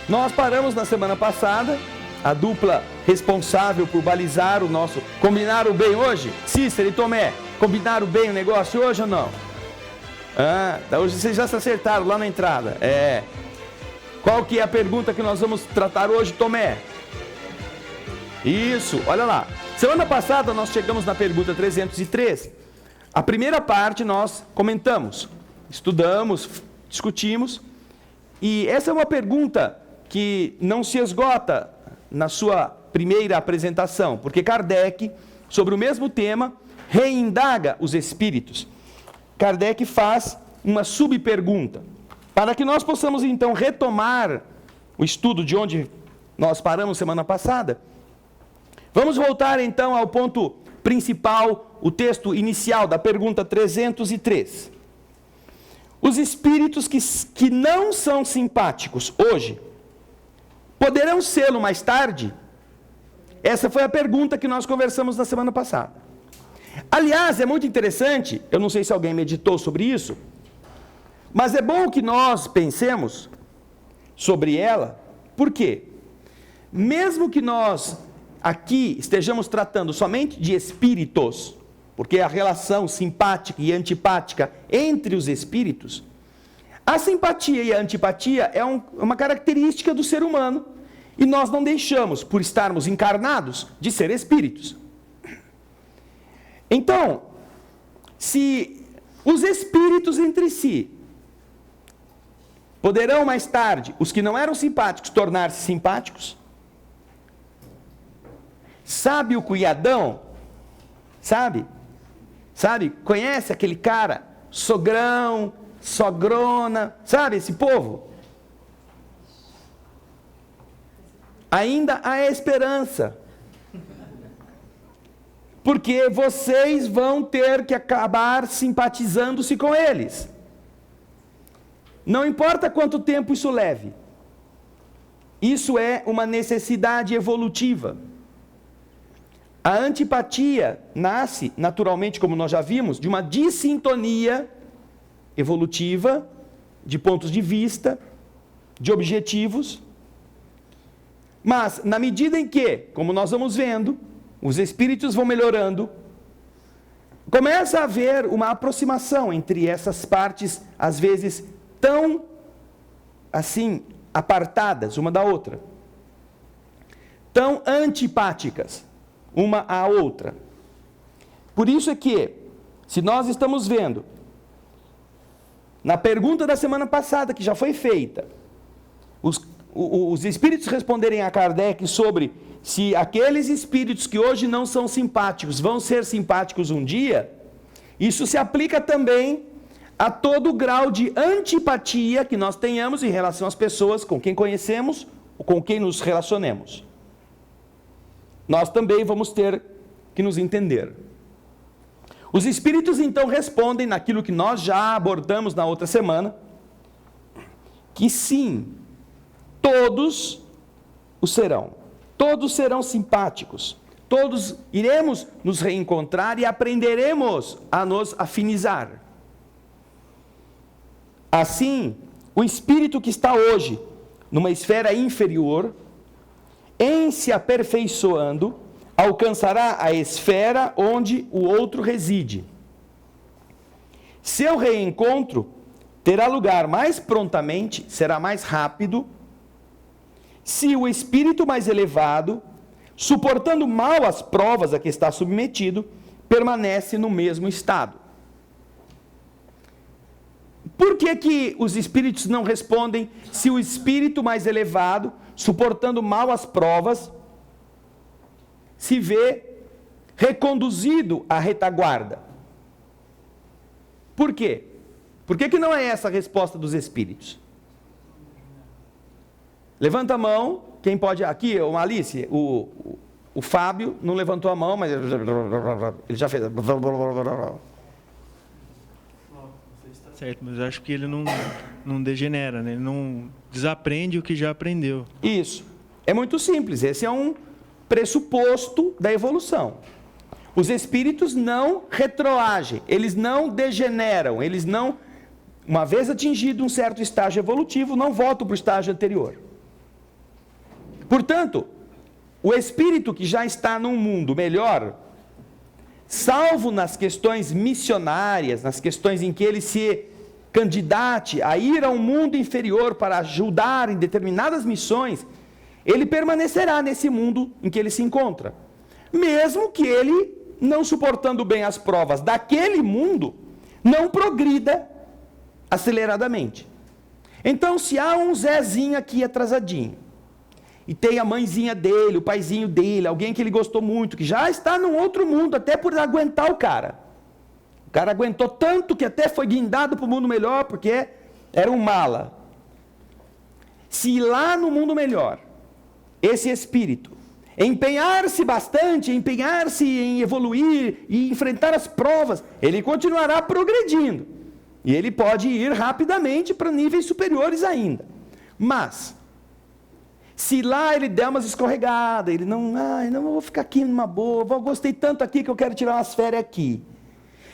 Nós paramos na semana passada, a dupla responsável por balizar o nosso... Combinaram bem hoje? Cícero e Tomé, combinaram bem o negócio hoje ou não? Hoje vocês já se acertaram lá na entrada. Qual que é a pergunta que nós vamos tratar hoje, Tomé? Isso, olha lá. Semana passada nós chegamos na pergunta 303. A primeira parte nós comentamos, estudamos, discutimos. E essa é uma pergunta que não se esgota na sua primeira apresentação, porque Kardec, sobre o mesmo tema, reindaga os espíritos. Kardec faz uma subpergunta, para que nós possamos então retomar o estudo de onde nós paramos semana passada. Vamos voltar então ao ponto principal, o texto inicial da pergunta 303. Os espíritos que não são simpáticos hoje, poderão sê-lo mais tarde? Essa foi a pergunta que nós conversamos na semana passada. Aliás, é muito interessante, eu não sei se alguém meditou sobre isso, mas é bom que nós pensemos sobre ela. Por quê? Mesmo que nós aqui estejamos tratando somente de espíritos, porque a relação simpática e antipática entre os espíritos, a simpatia e a antipatia é uma característica do ser humano, e nós não deixamos, por estarmos encarnados, de ser espíritos. Então, se os espíritos entre si poderão mais tarde, os que não eram simpáticos, tornar-se simpáticos, sabe o Cunhadão? Sabe? Conhece aquele cara? Sogrão, sogrona, sabe esse povo? Ainda há esperança. Porque vocês vão ter que acabar simpatizando-se com eles. Não importa quanto tempo isso leve. Isso é uma necessidade evolutiva. A antipatia nasce, naturalmente, como nós já vimos, de uma dissintonia evolutiva, de pontos de vista, de objetivos. Mas, na medida em que, como nós vamos vendo, os espíritos vão melhorando, começa a haver uma aproximação entre essas partes, às vezes, tão, assim, apartadas uma da outra. Tão antipáticas uma à outra. Por isso é que, se nós estamos vendo, na pergunta da semana passada, que já foi feita, os espíritos responderem a Kardec sobre se aqueles espíritos que hoje não são simpáticos vão ser simpáticos um dia, isso se aplica também a todo o grau de antipatia que nós tenhamos em relação às pessoas com quem conhecemos ou com quem nos relacionemos. Nós também vamos ter que nos entender. Os espíritos então respondem naquilo que nós já abordamos na outra semana, que sim, todos o serão. Todos serão simpáticos. Todos iremos nos reencontrar e aprenderemos a nos afinizar. Assim, o espírito que está hoje numa esfera inferior, em se aperfeiçoando, alcançará a esfera onde o outro reside. Seu reencontro terá lugar mais prontamente, será mais rápido, se o espírito mais elevado, suportando mal as provas a que está submetido, permanece no mesmo estado. Por que os espíritos não respondem se o espírito mais elevado, suportando mal as provas, se vê reconduzido à retaguarda? Por quê? Por que não é essa a resposta dos espíritos? Levanta a mão, quem pode... Aqui, Alice, o Fábio não levantou a mão, mas ele já fez... Certo, mas eu acho que ele não degenera, né? Ele não desaprende o que já aprendeu. Isso. É muito simples. Esse é um pressuposto da evolução. Os espíritos não retroagem, eles não degeneram, eles não, uma vez atingido um certo estágio evolutivo, não voltam para o estágio anterior. Portanto, o espírito que já está num mundo melhor, salvo nas questões missionárias, nas questões em que ele se candidate a ir a um mundo inferior para ajudar em determinadas missões, ele permanecerá nesse mundo em que ele se encontra. Mesmo que ele, não suportando bem as provas daquele mundo, não progrida aceleradamente. Então, se há um Zezinho aqui atrasadinho, e tem a mãezinha dele, o paizinho dele, alguém que ele gostou muito, que já está num outro mundo, até por aguentar o cara. O cara aguentou tanto que até foi guindado para o mundo melhor, porque era um mala. Se lá no mundo melhor, esse espírito empenhar-se bastante, empenhar-se em evoluir e enfrentar as provas, ele continuará progredindo. E ele pode ir rapidamente para níveis superiores ainda. Mas, se lá ele der umas escorregadas, ele não vou ficar aqui numa boa, gostei tanto aqui que eu quero tirar umas férias aqui.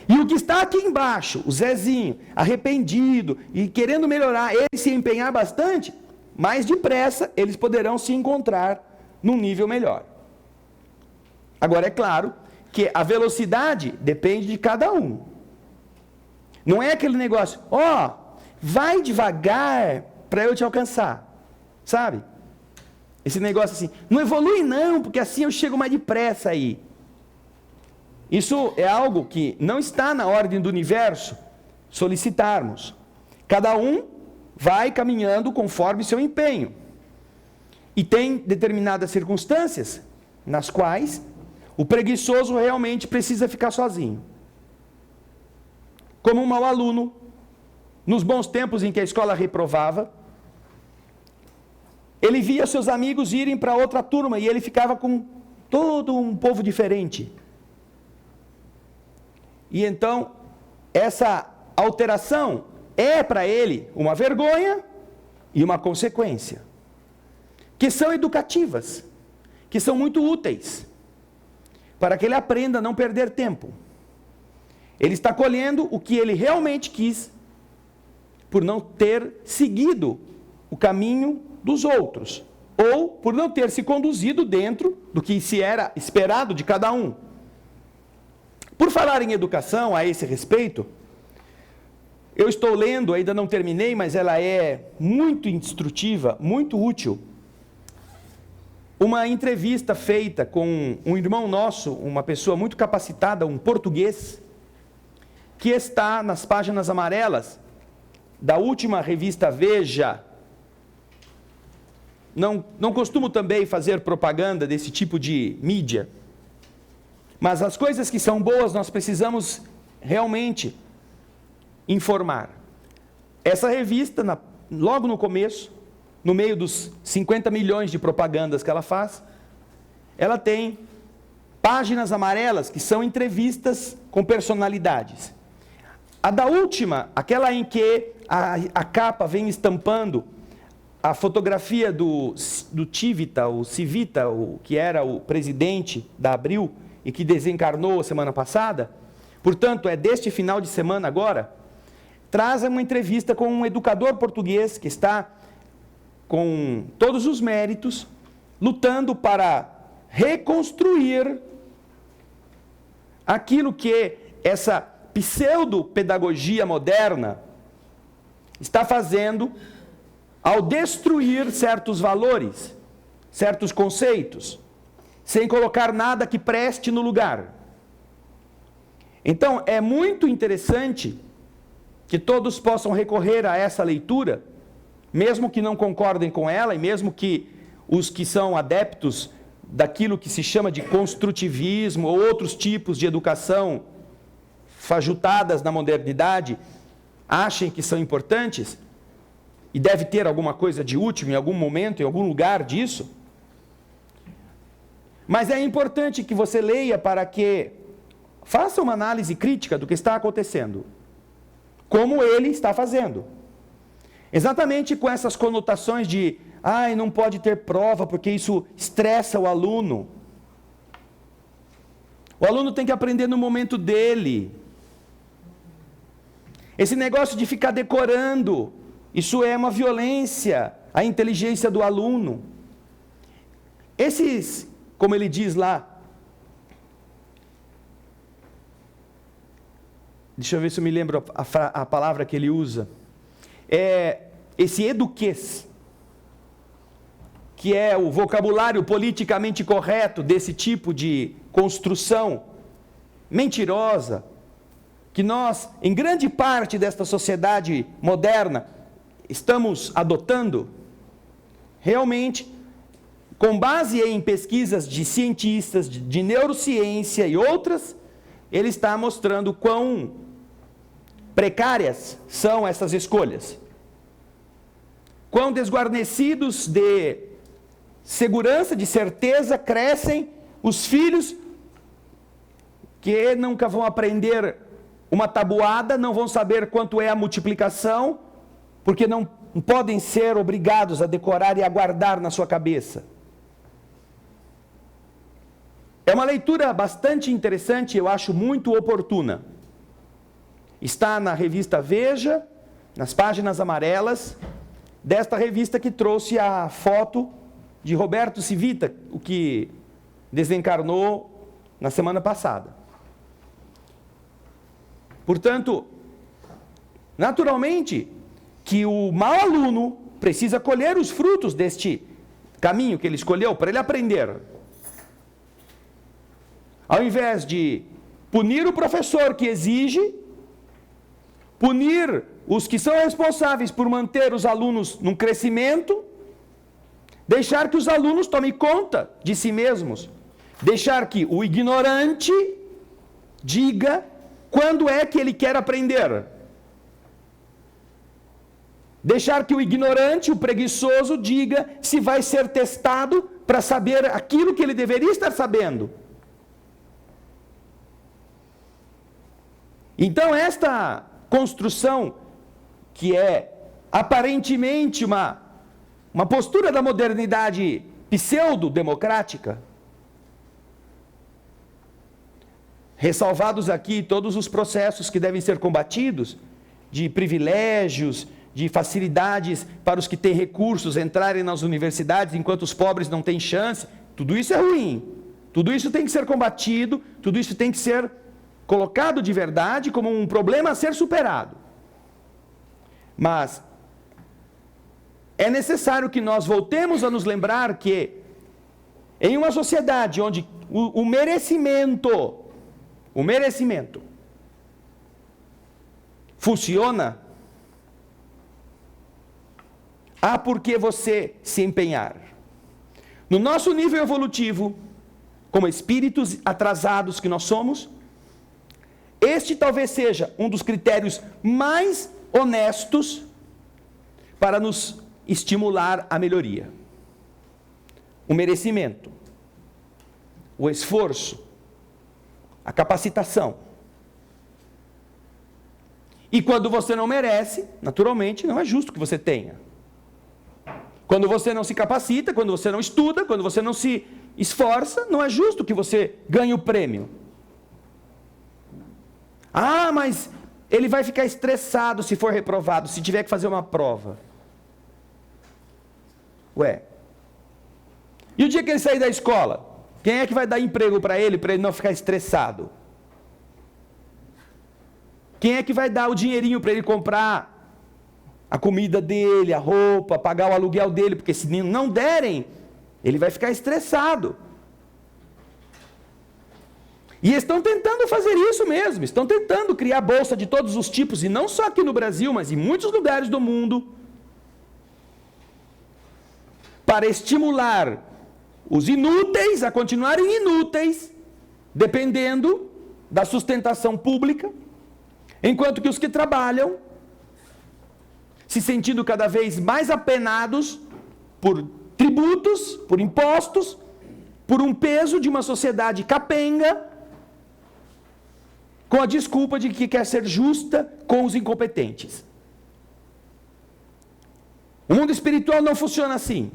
E o que está aqui embaixo, o Zezinho, arrependido e querendo melhorar, ele se empenhar bastante, mais depressa eles poderão se encontrar num nível melhor. Agora, é claro que a velocidade depende de cada um. Não é aquele negócio, vai devagar para eu te alcançar, sabe? Esse negócio assim, não evolui não, porque assim eu chego mais depressa aí. Isso é algo que não está na ordem do universo solicitarmos. Cada um vai caminhando conforme seu empenho. E tem determinadas circunstâncias nas quais o preguiçoso realmente precisa ficar sozinho. Como um mau aluno, nos bons tempos em que a escola reprovava, ele via seus amigos irem para outra turma e ele ficava com todo um povo diferente. E então, essa alteração é para ele uma vergonha e uma consequência, que são educativas, que são muito úteis, para que ele aprenda a não perder tempo. Ele está colhendo o que ele realmente quis, por não ter seguido o caminho dos outros, ou por não ter se conduzido dentro do que se era esperado de cada um. Por falar em educação a esse respeito, eu estou lendo, ainda não terminei, mas ela é muito instrutiva, muito útil, uma entrevista feita com um irmão nosso, uma pessoa muito capacitada, um português, que está nas páginas amarelas da última revista Veja. Não costumo também fazer propaganda desse tipo de mídia, mas as coisas que são boas nós precisamos realmente informar. Essa revista, logo no começo, no meio dos 50 milhões de propagandas que ela faz, ela tem páginas amarelas que são entrevistas com personalidades. A da última, aquela em que a capa vem estampando a fotografia do Civita, que era o presidente da Abril e que desencarnou semana passada, portanto, é deste final de semana agora, traz uma entrevista com um educador português que está com todos os méritos, lutando para reconstruir aquilo que essa pseudo-pedagogia moderna está fazendo ao destruir certos valores, certos conceitos, sem colocar nada que preste no lugar. Então, é muito interessante que todos possam recorrer a essa leitura, mesmo que não concordem com ela, e mesmo que os que são adeptos daquilo que se chama de construtivismo, ou outros tipos de educação fajutadas na modernidade, achem que são importantes, e deve ter alguma coisa de útil em algum momento, em algum lugar disso. Mas é importante que você leia para que faça uma análise crítica do que está acontecendo, como ele está fazendo. Exatamente com essas conotações de, não pode ter prova porque isso estressa o aluno. O aluno tem que aprender no momento dele. Esse negócio de ficar decorando, isso é uma violência à inteligência do aluno. Esses, como ele diz lá, deixa eu ver se eu me lembro a palavra que ele usa, esse eduquês, que é o vocabulário politicamente correto desse tipo de construção mentirosa, que nós, em grande parte desta sociedade moderna, estamos adotando, realmente, com base em pesquisas de cientistas, de neurociência e outras, ele está mostrando quão precárias são essas escolhas. Quão desguarnecidos de segurança, de certeza, crescem os filhos que nunca vão aprender uma tabuada, não vão saber quanto é a multiplicação, porque não podem ser obrigados a decorar e a guardar na sua cabeça. É uma leitura bastante interessante, eu acho muito oportuna. Está na revista Veja, nas páginas amarelas, desta revista que trouxe a foto de Roberto Civita, o que desencarnou na semana passada. Portanto, naturalmente, que o mau aluno precisa colher os frutos deste caminho que ele escolheu para ele aprender. Ao invés de punir o professor que exige, punir os que são responsáveis por manter os alunos num crescimento, deixar que os alunos tomem conta de si mesmos, deixar que o ignorante diga quando é que ele quer aprender. Deixar que o ignorante, o preguiçoso, diga se vai ser testado para saber aquilo que ele deveria estar sabendo. Então, esta construção, que é aparentemente uma postura da modernidade pseudo-democrática, ressalvados aqui todos os processos que devem ser combatidos, de privilégios, de facilidades para os que têm recursos entrarem nas universidades, enquanto os pobres não têm chance, tudo isso é ruim, tudo isso tem que ser combatido, tudo isso tem que ser colocado de verdade como um problema a ser superado. Mas é necessário que nós voltemos a nos lembrar que em uma sociedade onde o merecimento funciona, há por que você se empenhar. No nosso nível evolutivo, como espíritos atrasados que nós somos, este talvez seja um dos critérios mais honestos para nos estimular à melhoria. O merecimento, o esforço, a capacitação. E quando você não merece, naturalmente, não é justo que você tenha. Quando você não se capacita, quando você não estuda, quando você não se esforça, não é justo que você ganhe o prêmio. Ah, mas ele vai ficar estressado se for reprovado, se tiver que fazer uma prova. Ué. E o dia que ele sair da escola? Quem é que vai dar emprego para ele não ficar estressado? Quem é que vai dar o dinheirinho para ele comprar a comida dele, a roupa, pagar o aluguel dele? Porque se não derem, ele vai ficar estressado. E estão tentando fazer isso mesmo, estão tentando criar bolsa de todos os tipos, e não só aqui no Brasil, mas em muitos lugares do mundo, para estimular os inúteis a continuarem inúteis, dependendo da sustentação pública, enquanto que os que trabalham, se sentindo cada vez mais apenados por tributos, por impostos, por um peso de uma sociedade capenga, com a desculpa de que quer ser justa com os incompetentes. O mundo espiritual não funciona assim.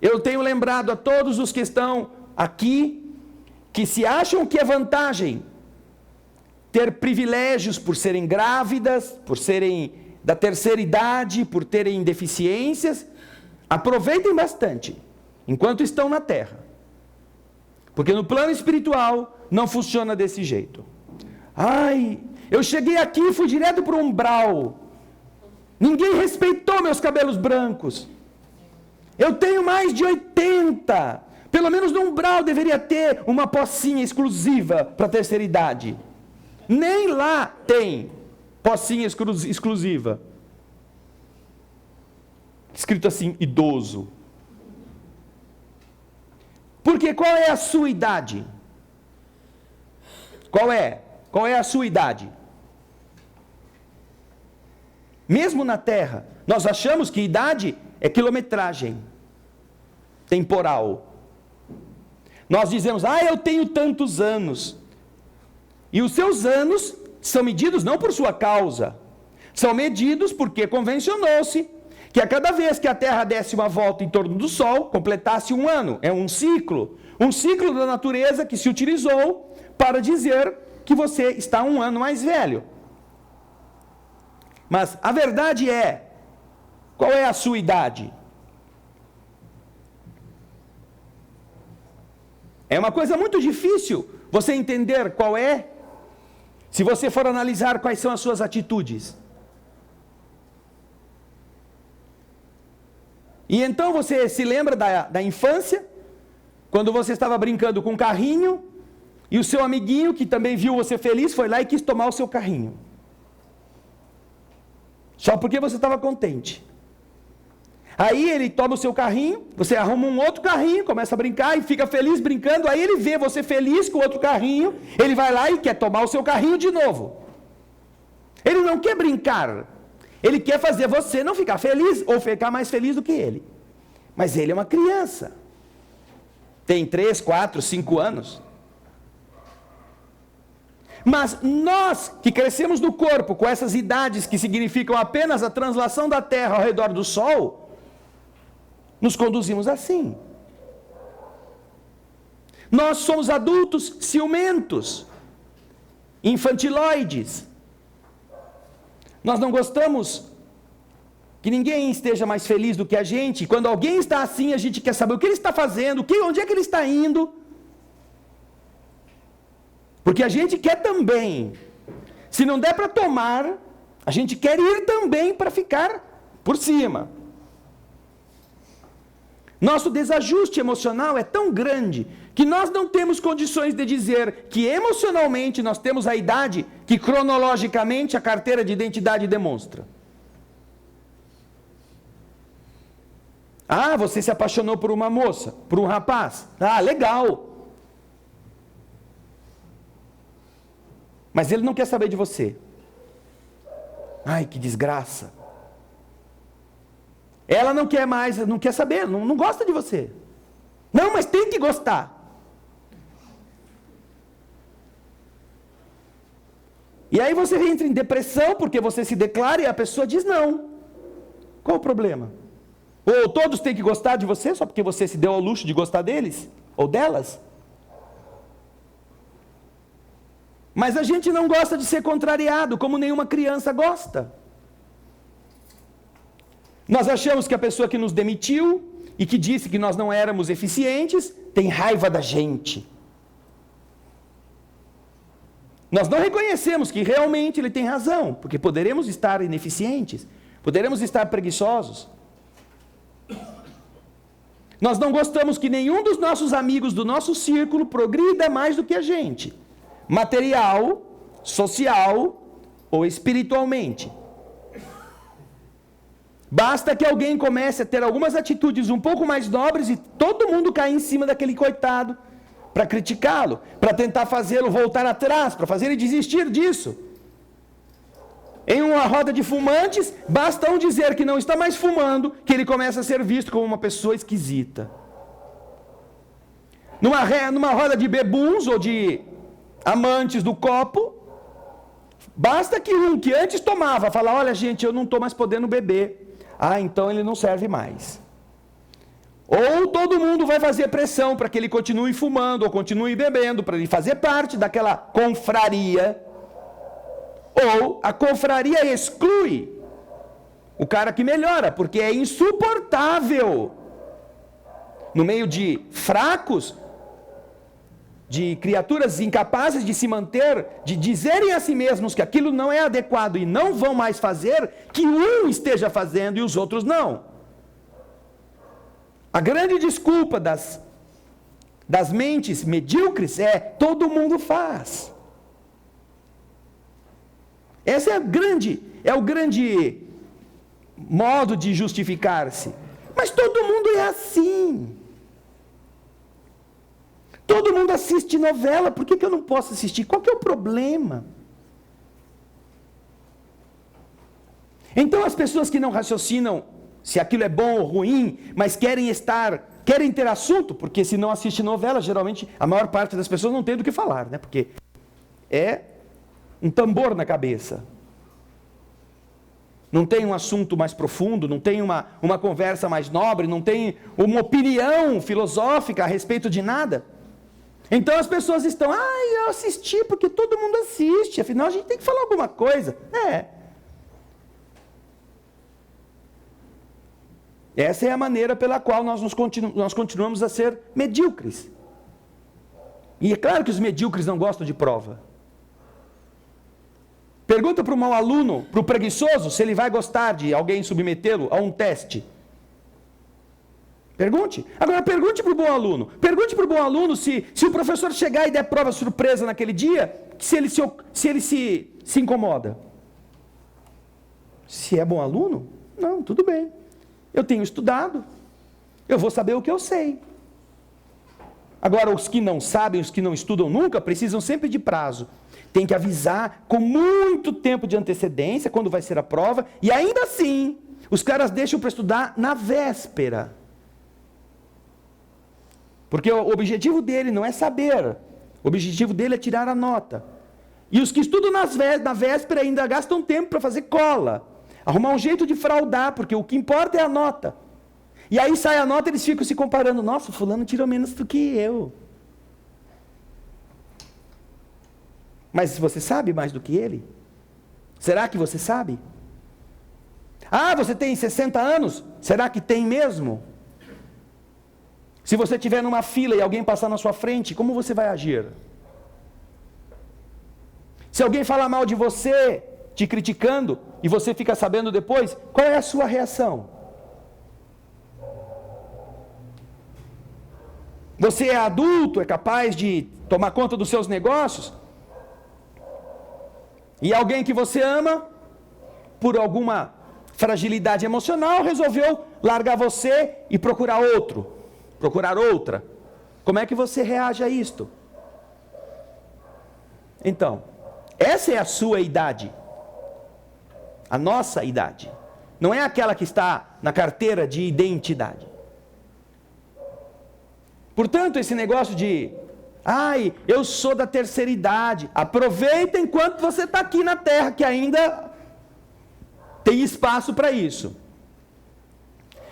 Eu tenho lembrado a todos os que estão aqui, que se acham que é vantagem ter privilégios por serem grávidas, por serem da terceira idade, por terem deficiências, aproveitem bastante. enquanto estão na terra. Porque no plano espiritual não funciona desse jeito. Ai, eu cheguei aqui e fui direto para o umbral. Ninguém respeitou meus cabelos brancos. Eu tenho mais de 80. Pelo menos no umbral deveria ter uma pocinha exclusiva para a terceira idade. Nem lá tem pocinha exclusiva. Escrito assim, idoso. Porque qual é a sua idade? Qual é? Qual é a sua idade? Mesmo na Terra, nós achamos que idade é quilometragem temporal. Nós dizemos, eu tenho tantos anos. E os seus anos são medidos não por sua causa. São medidos porque convencionou-se que a cada vez que a Terra desse uma volta em torno do Sol, completasse um ano. É um ciclo da natureza que se utilizou para dizer que você está um ano mais velho. Mas a verdade é, qual é a sua idade? É uma coisa muito difícil você entender qual é, se você for analisar quais são as suas atitudes. E então você se lembra da infância, quando você estava brincando com um carrinho, e o seu amiguinho, que também viu você feliz, foi lá e quis tomar o seu carrinho. Só porque você estava contente. Aí ele toma o seu carrinho, você arruma um outro carrinho, começa a brincar e fica feliz brincando, aí ele vê você feliz com o outro carrinho, ele vai lá e quer tomar o seu carrinho de novo. Ele não quer brincar. Ele quer fazer você não ficar feliz ou ficar mais feliz do que ele. Mas ele é uma criança. Tem 3, 4, 5 anos. Mas nós que crescemos no corpo com essas idades que significam apenas a translação da Terra ao redor do Sol, nos conduzimos assim. Nós somos adultos ciumentos, infantiloides. Nós não gostamos que ninguém esteja mais feliz do que a gente. Quando alguém está assim, a gente quer saber o que ele está fazendo, onde é que ele está indo. Porque a gente quer também. Se não der para tomar, a gente quer ir também para ficar por cima. Nosso desajuste emocional é tão grande que nós não temos condições de dizer que emocionalmente nós temos a idade que cronologicamente a carteira de identidade demonstra. Você se apaixonou por uma moça, por um rapaz. Legal. Mas ele não quer saber de você. Ai, que desgraça. Ela não quer mais, não quer saber, não gosta de você. Não, mas tem que gostar. E aí você entra em depressão porque você se declara e a pessoa diz não. Qual o problema? Ou todos têm que gostar de você só porque você se deu ao luxo de gostar deles ou delas? Mas a gente não gosta de ser contrariado, como nenhuma criança gosta. Nós achamos que a pessoa que nos demitiu e que disse que nós não éramos eficientes tem raiva da gente. Nós não reconhecemos que realmente ele tem razão, porque poderemos estar ineficientes, poderemos estar preguiçosos. Nós não gostamos que nenhum dos nossos amigos do nosso círculo progrida mais do que a gente, material, social ou espiritualmente. Basta que alguém comece a ter algumas atitudes um pouco mais nobres e todo mundo cai em cima daquele coitado para criticá-lo, para tentar fazê-lo voltar atrás, para fazer ele desistir disso. Em uma roda de fumantes, basta um dizer que não está mais fumando, que ele começa a ser visto como uma pessoa esquisita. Numa roda de bebuns ou de amantes do copo, basta que um que antes tomava falar, olha gente, eu não estou mais podendo beber. Então ele não serve mais. Ou todo mundo vai fazer pressão para que ele continue fumando ou continue bebendo, para ele fazer parte daquela confraria. Ou a confraria exclui o cara que melhora, porque é insuportável no meio de fracos, de criaturas incapazes de se manter, de dizerem a si mesmos que aquilo não é adequado e não vão mais fazer, que um esteja fazendo e os outros não. A grande desculpa das mentes medíocres é: todo mundo faz. Esse é o grande modo de justificar-se. Mas todo mundo é assim. Todo mundo assiste novela, por que eu não posso assistir? Qual que é o problema? Então as pessoas que não raciocinam se aquilo é bom ou ruim, mas querem ter assunto, porque se não assiste novela, geralmente a maior parte das pessoas não tem do que falar, né? Porque é um tambor na cabeça. Não tem um assunto mais profundo, não tem uma conversa mais nobre, não tem uma opinião filosófica a respeito de nada. Então as pessoas estão: eu assisti porque todo mundo assiste, afinal a gente tem que falar alguma coisa. Essa é a maneira pela qual nós continuamos a ser medíocres. E é claro que os medíocres não gostam de prova. Pergunta para o mau aluno, para o preguiçoso, se ele vai gostar de alguém submetê-lo a um teste. Pergunte. Agora pergunte para o bom aluno. Pergunte para o bom aluno se o professor chegar e der prova surpresa naquele dia, se ele se incomoda. Se é bom aluno, não, tudo bem. Eu tenho estudado, eu vou saber o que eu sei. Agora, os que não sabem, os que não estudam nunca, precisam sempre de prazo. Tem que avisar com muito tempo de antecedência quando vai ser a prova, e ainda assim, os caras deixam para estudar na véspera. Porque o objetivo dele não é saber, o objetivo dele é tirar a nota. E os que estudam na véspera ainda gastam tempo para fazer cola, arrumar um jeito de fraudar, porque o que importa é a nota. E aí sai a nota e eles ficam se comparando: nossa, fulano tirou menos do que eu. Mas você sabe mais do que ele? Será que você sabe? Você tem 60 anos? Será que tem mesmo? Se você estiver numa fila e alguém passar na sua frente, como você vai agir? Se alguém falar mal de você, te criticando, e você fica sabendo depois, qual é a sua reação? Você é adulto, é capaz de tomar conta dos seus negócios? E alguém que você ama, por alguma fragilidade emocional, resolveu largar você e procurar outra. Como é que você reage a isto? Então, essa é a sua idade. A nossa idade. Não é aquela que está na carteira de identidade. Portanto, esse negócio de: eu sou da terceira idade. Aproveita enquanto você está aqui na terra, que ainda tem espaço para isso.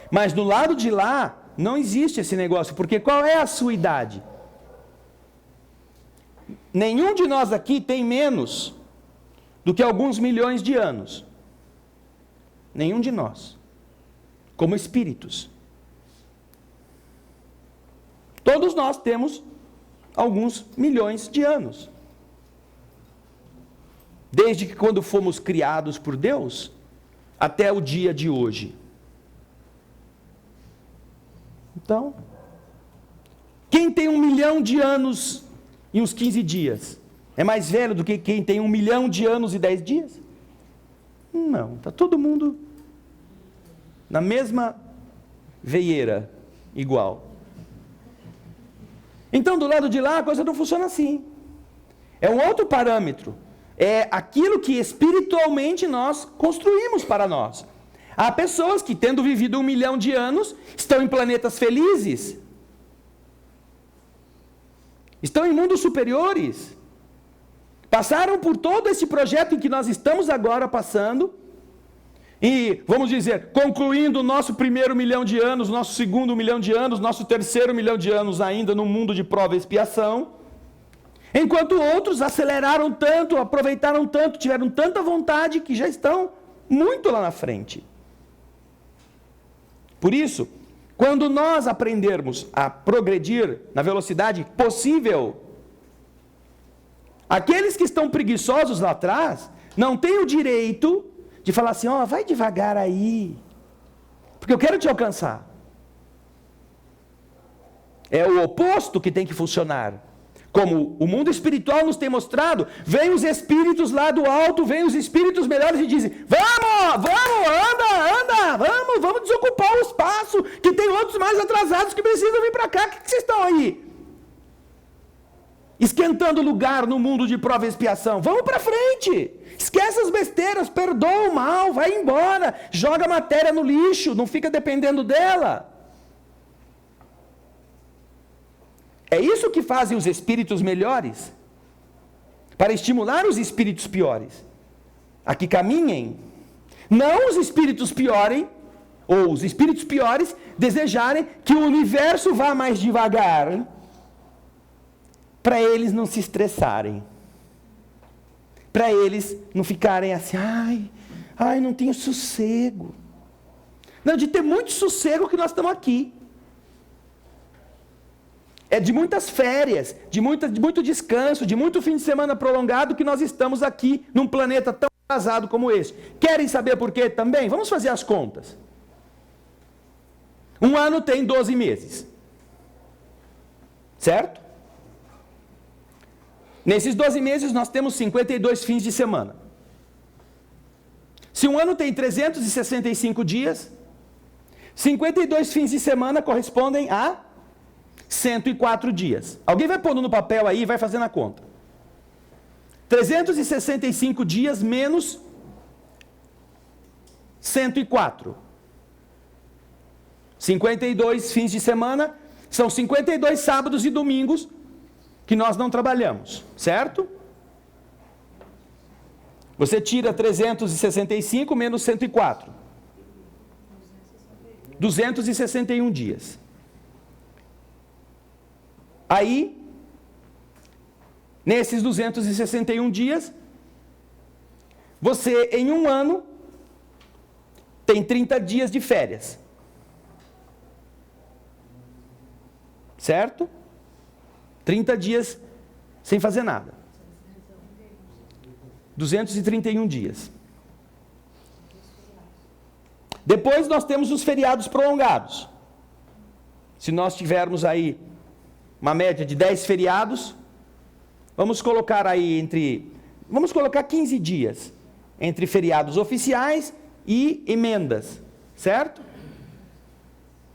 Mas do lado de lá, não existe esse negócio, porque qual é a sua idade? Nenhum de nós aqui tem menos do que alguns milhões de anos. Nenhum de nós. Como espíritos. Todos nós temos alguns milhões de anos. Desde que quando fomos criados por Deus, até o dia de hoje. Então, quem tem 1 milhão de anos e uns 15 dias, é mais velho do que quem tem 1 milhão de anos e 10 dias? Não, está todo mundo na mesma veieira, igual. Então, do lado de lá, a coisa não funciona assim. É um outro parâmetro. É aquilo que espiritualmente nós construímos para nós. Há pessoas que, tendo vivido 1 milhão de anos, estão em planetas felizes. Estão em mundos superiores. Passaram por todo esse projeto em que nós estamos agora passando. E, vamos dizer, concluindo o nosso 1º milhão de anos, nosso 2º milhão de anos, nosso 3º milhão de anos ainda no mundo de prova e expiação. Enquanto outros aceleraram tanto, aproveitaram tanto, tiveram tanta vontade que já estão muito lá na frente. Por isso, Quando nós aprendermos a progredir na velocidade possível, aqueles que estão preguiçosos lá atrás não têm o direito de falar assim, ó, vai devagar aí, porque eu quero te alcançar. É o oposto que tem que funcionar. Como o mundo espiritual nos tem mostrado, vem os espíritos lá do alto, vem os espíritos melhores e dizem, vamos, vamos desocupar o espaço, que tem outros mais atrasados que precisam vir para cá. O que vocês estão aí? Esquentando lugar no mundo de prova e expiação. Vamos para frente. Esquece as besteiras, perdoa o mal, vai embora. Joga a matéria no lixo, não fica dependendo dela. É isso que fazem os espíritos melhores, para estimular os espíritos piores a que caminhem. Não os espíritos piorem, ou os espíritos piores desejarem que o universo vá mais devagar, para eles não se estressarem, para eles não ficarem assim, ai, não tenho sossego. Não, de ter muito sossego que nós estamos aqui. É de muitas férias, de muito descanso, de muito fim de semana prolongado que nós estamos aqui num planeta tão atrasado como esse. Querem saber por quê também? Vamos fazer as contas. Um ano tem 12 meses. Certo? Nesses 12 meses nós temos 52 fins de semana. Se um ano tem 365 dias, 52 fins de semana correspondem a 104 dias. Alguém vai pondo no papel aí e vai fazendo a conta. 365 dias menos 104. 52 fins de semana, são 52 sábados e domingos que nós não trabalhamos, certo? Você tira 365 menos 104. 261 dias. Aí, nesses 261 dias, você em um ano tem 30 dias de férias. Certo? 30 dias sem fazer nada. 231 dias. Depois nós temos os feriados prolongados. Se nós tivermos aí uma média de 10 feriados, vamos colocar aí vamos colocar 15 dias entre feriados oficiais e emendas, certo?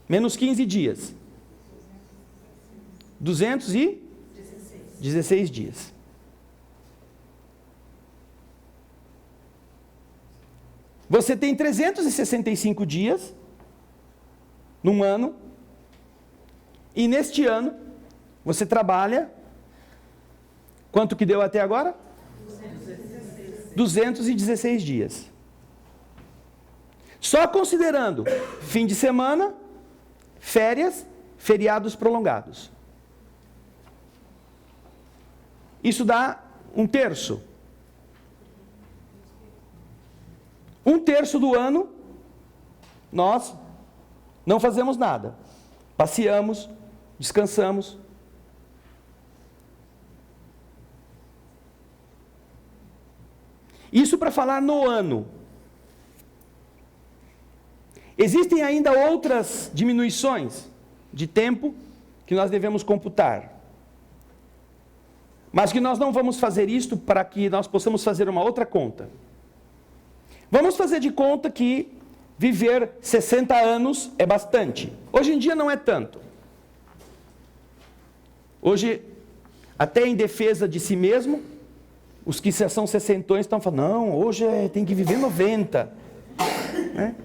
Menos 15 dias. 216 dias. Você tem 365 dias num ano, e neste ano você trabalha, quanto que deu até agora? 216 dias. Só considerando fim de semana, férias, feriados prolongados. Isso dá 1/3. 1/3 do ano, nós não fazemos nada. Passeamos, descansamos. Isso para falar no ano. Existem ainda outras diminuições de tempo que nós devemos computar. Mas que nós não vamos fazer isto para que nós possamos fazer uma outra conta. Vamos fazer de conta que viver 60 anos é bastante. Hoje em dia não é tanto. Hoje, até em defesa de si mesmo, os que são sessentões estão falando, não, hoje tem que viver 90. Né?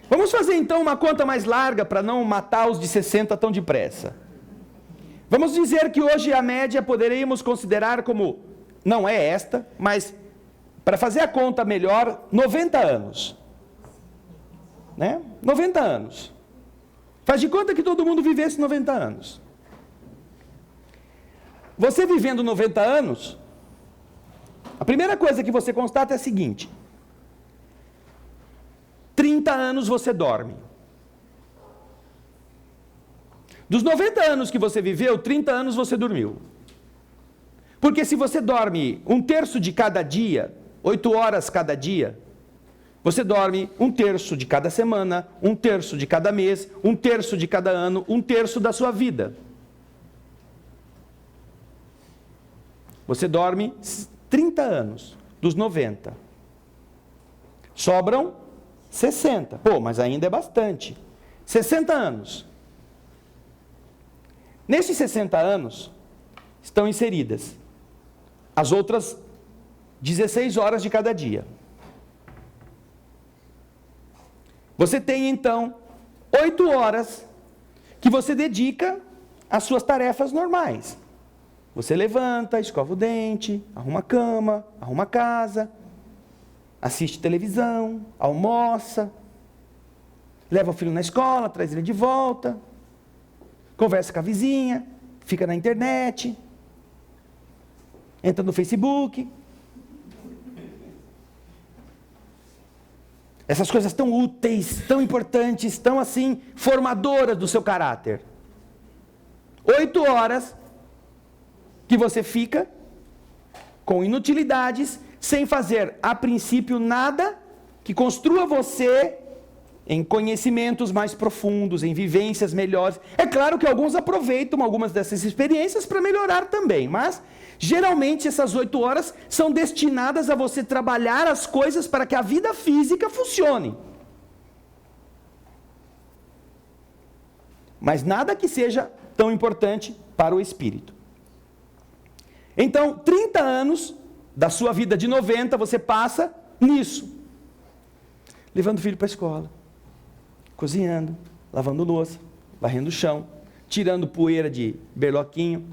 Vamos fazer então uma conta mais larga para não matar os de 60 tão depressa. Vamos dizer que hoje a média poderíamos considerar como, não é esta, mas para fazer a conta melhor, 90 anos. Né? 90 anos. Faz de conta que todo mundo vivesse 90 anos. Você vivendo 90 anos, a primeira coisa que você constata é a seguinte: 30 anos você dorme. Dos 90 anos que você viveu, 30 anos você dormiu. Porque se você dorme 1/3 de cada dia, 8 horas cada dia, você dorme 1/3 de cada semana, 1/3 de cada mês, 1/3 de cada ano, 1/3 da sua vida. Você dorme 30 anos dos 90. Sobram 60. Pô, mas ainda é bastante. 60 anos. Nesses 60 anos, estão inseridas as outras 16 horas de cada dia. Você tem, então, 8 horas que você dedica às suas tarefas normais. Você levanta, escova o dente, arruma a cama, arruma a casa, assiste televisão, almoça, leva o filho na escola, traz ele de volta, conversa com a vizinha, fica na internet, entra no Facebook. Essas coisas tão úteis, tão importantes, tão assim, formadoras do seu caráter. 8 horas que você fica com inutilidades, sem fazer, a princípio, nada que construa você em conhecimentos mais profundos, em vivências melhores. É claro que alguns aproveitam algumas dessas experiências para melhorar também, mas geralmente essas 8 horas são destinadas a você trabalhar as coisas para que a vida física funcione. Mas nada que seja tão importante para o espírito. Então, 30 anos da sua vida de 90 você passa nisso. Levando o filho para a escola, cozinhando, lavando louça, varrendo o chão, tirando poeira de berloquinho,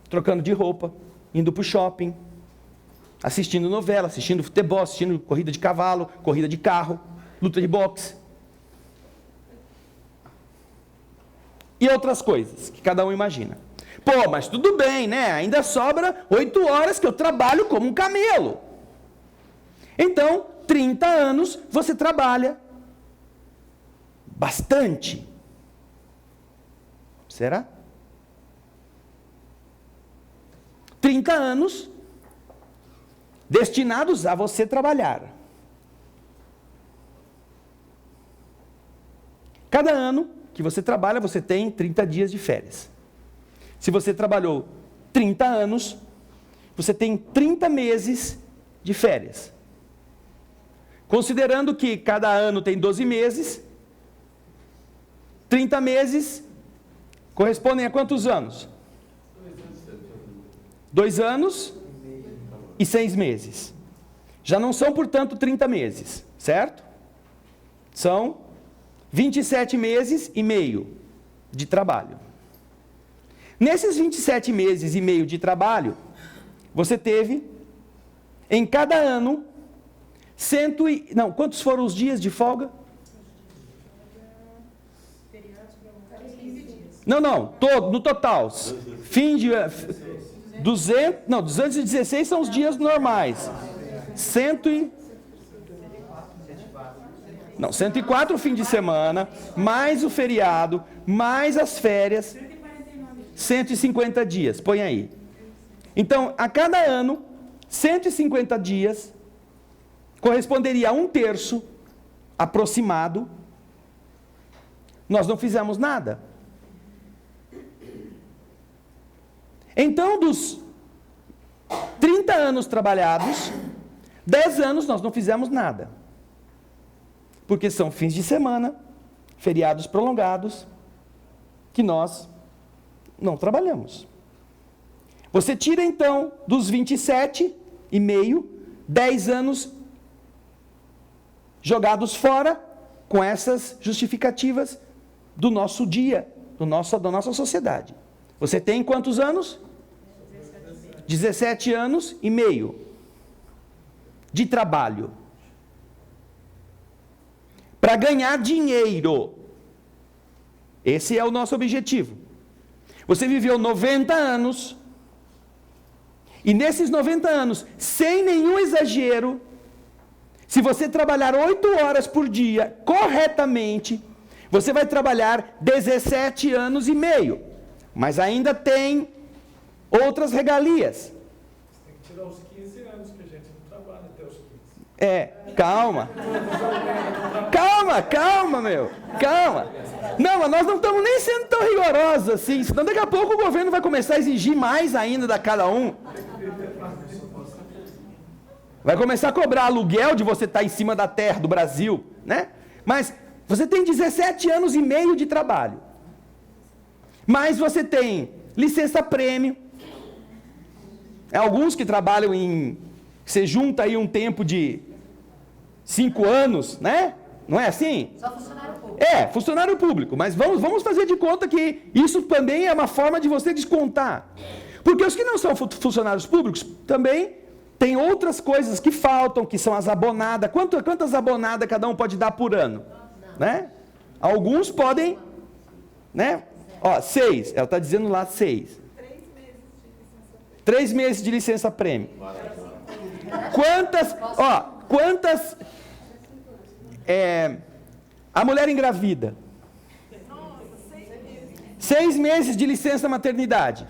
trocando de roupa, indo para o shopping, assistindo novela, assistindo futebol, assistindo corrida de cavalo, corrida de carro, luta de boxe. E outras coisas que cada um imagina. Pô, mas tudo bem, né? Ainda sobra 8 horas que eu trabalho como um camelo. Então, 30 anos você trabalha bastante. Será? 30 anos destinados a você trabalhar. Cada ano que você trabalha, você tem 30 dias de férias. Se você trabalhou 30 anos, você tem 30 meses de férias. Considerando que cada ano tem 12 meses, 30 meses correspondem a quantos anos? 2 anos e 6 meses. Já não são, portanto, 30 meses, certo? São 27 meses e meio de trabalho. Nesses 27 meses e meio de trabalho, você teve, em cada ano, quantos foram os dias de folga? Não, no total. 216 são os dias normais. 104 fim de semana, mais o feriado, mais as férias, 150 dias, põe aí. Então, a cada ano, 150 dias corresponderia a 1/3 aproximado. Nós não fizemos nada. Então, dos 30 anos trabalhados, 10 anos nós não fizemos nada. Porque são fins de semana, feriados prolongados, que nós não trabalhamos. Você tira então dos 27 e meio, 10 anos jogados fora com essas justificativas do nosso dia, da nossa sociedade. Você tem quantos anos? 17 anos e meio de trabalho. Para ganhar dinheiro. Esse é o nosso objetivo. Você viveu 90 anos, e nesses 90 anos, sem nenhum exagero, se você trabalhar 8 horas por dia, corretamente, Você vai trabalhar 17 anos e meio, mas ainda tem outras regalias. Tem que tirar os 15 anos que a gente não trabalha até os 15. Calma. Calma, meu. Calma. Não, mas nós não estamos nem sendo tão rigorosos assim, senão daqui a pouco o governo vai começar a exigir mais ainda da cada um. Vai começar a cobrar aluguel de você estar em cima da terra do Brasil, né? Mas você tem 17 anos e meio de trabalho. Mas você tem licença-prêmio. Alguns que trabalham você junta aí um tempo de 5 anos, né? Não é assim? Só funcionário público. Funcionário público. Mas vamos fazer de conta que isso também é uma forma de você descontar. Porque os que não são funcionários públicos também tem outras coisas que faltam, que são as abonadas. Quantas abonadas cada um pode dar por ano? Né? Alguns podem, né? 6. Ela está dizendo lá 6. 3 meses de licença-prêmio. Quantas a mulher engravida? 6 meses de licença maternidade.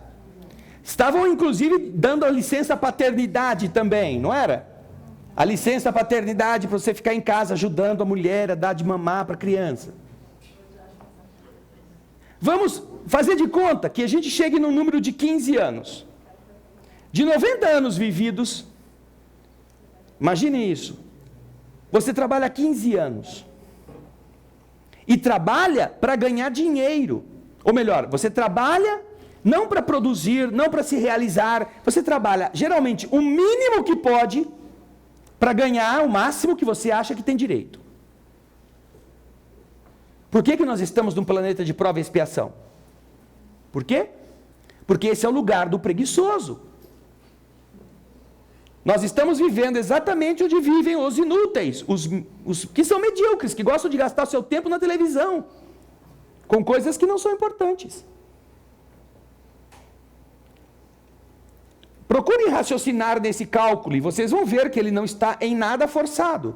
Estavam, inclusive, dando a licença paternidade também, não era? A licença paternidade para você ficar em casa ajudando a mulher a dar de mamar para a criança. Vamos fazer de conta que a gente chegue no número de 15 anos. De 90 anos vividos, imagine isso. Você trabalha 15 anos. E trabalha para ganhar dinheiro. Ou melhor, você trabalha não para produzir, não para se realizar. Você trabalha, geralmente, o mínimo que pode para ganhar o máximo que você acha que tem direito. Por que nós estamos num planeta de prova e expiação? Por quê? Porque esse é o lugar do preguiçoso. Nós estamos vivendo exatamente onde vivem os inúteis, os que são medíocres, que gostam de gastar o seu tempo na televisão, com coisas que não são importantes. Procurem raciocinar nesse cálculo e vocês vão ver que ele não está em nada forçado.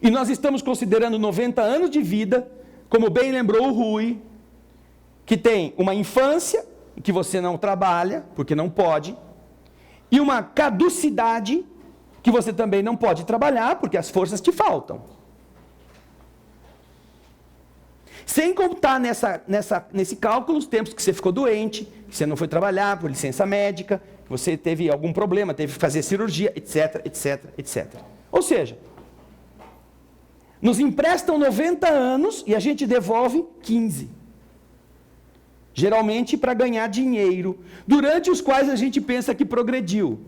E nós estamos considerando 90 anos de vida, como bem lembrou o Rui, que tem uma infância, que você não trabalha, porque não pode, e uma caducidade, que você também não pode trabalhar, porque as forças te faltam. Sem contar nesse cálculo os tempos que você ficou doente, que você não foi trabalhar por licença médica, que você teve algum problema, teve que fazer cirurgia, etc, etc, etc. Ou seja, nos emprestam 90 anos e a gente devolve 15. Geralmente para ganhar dinheiro, durante os quais a gente pensa que progrediu.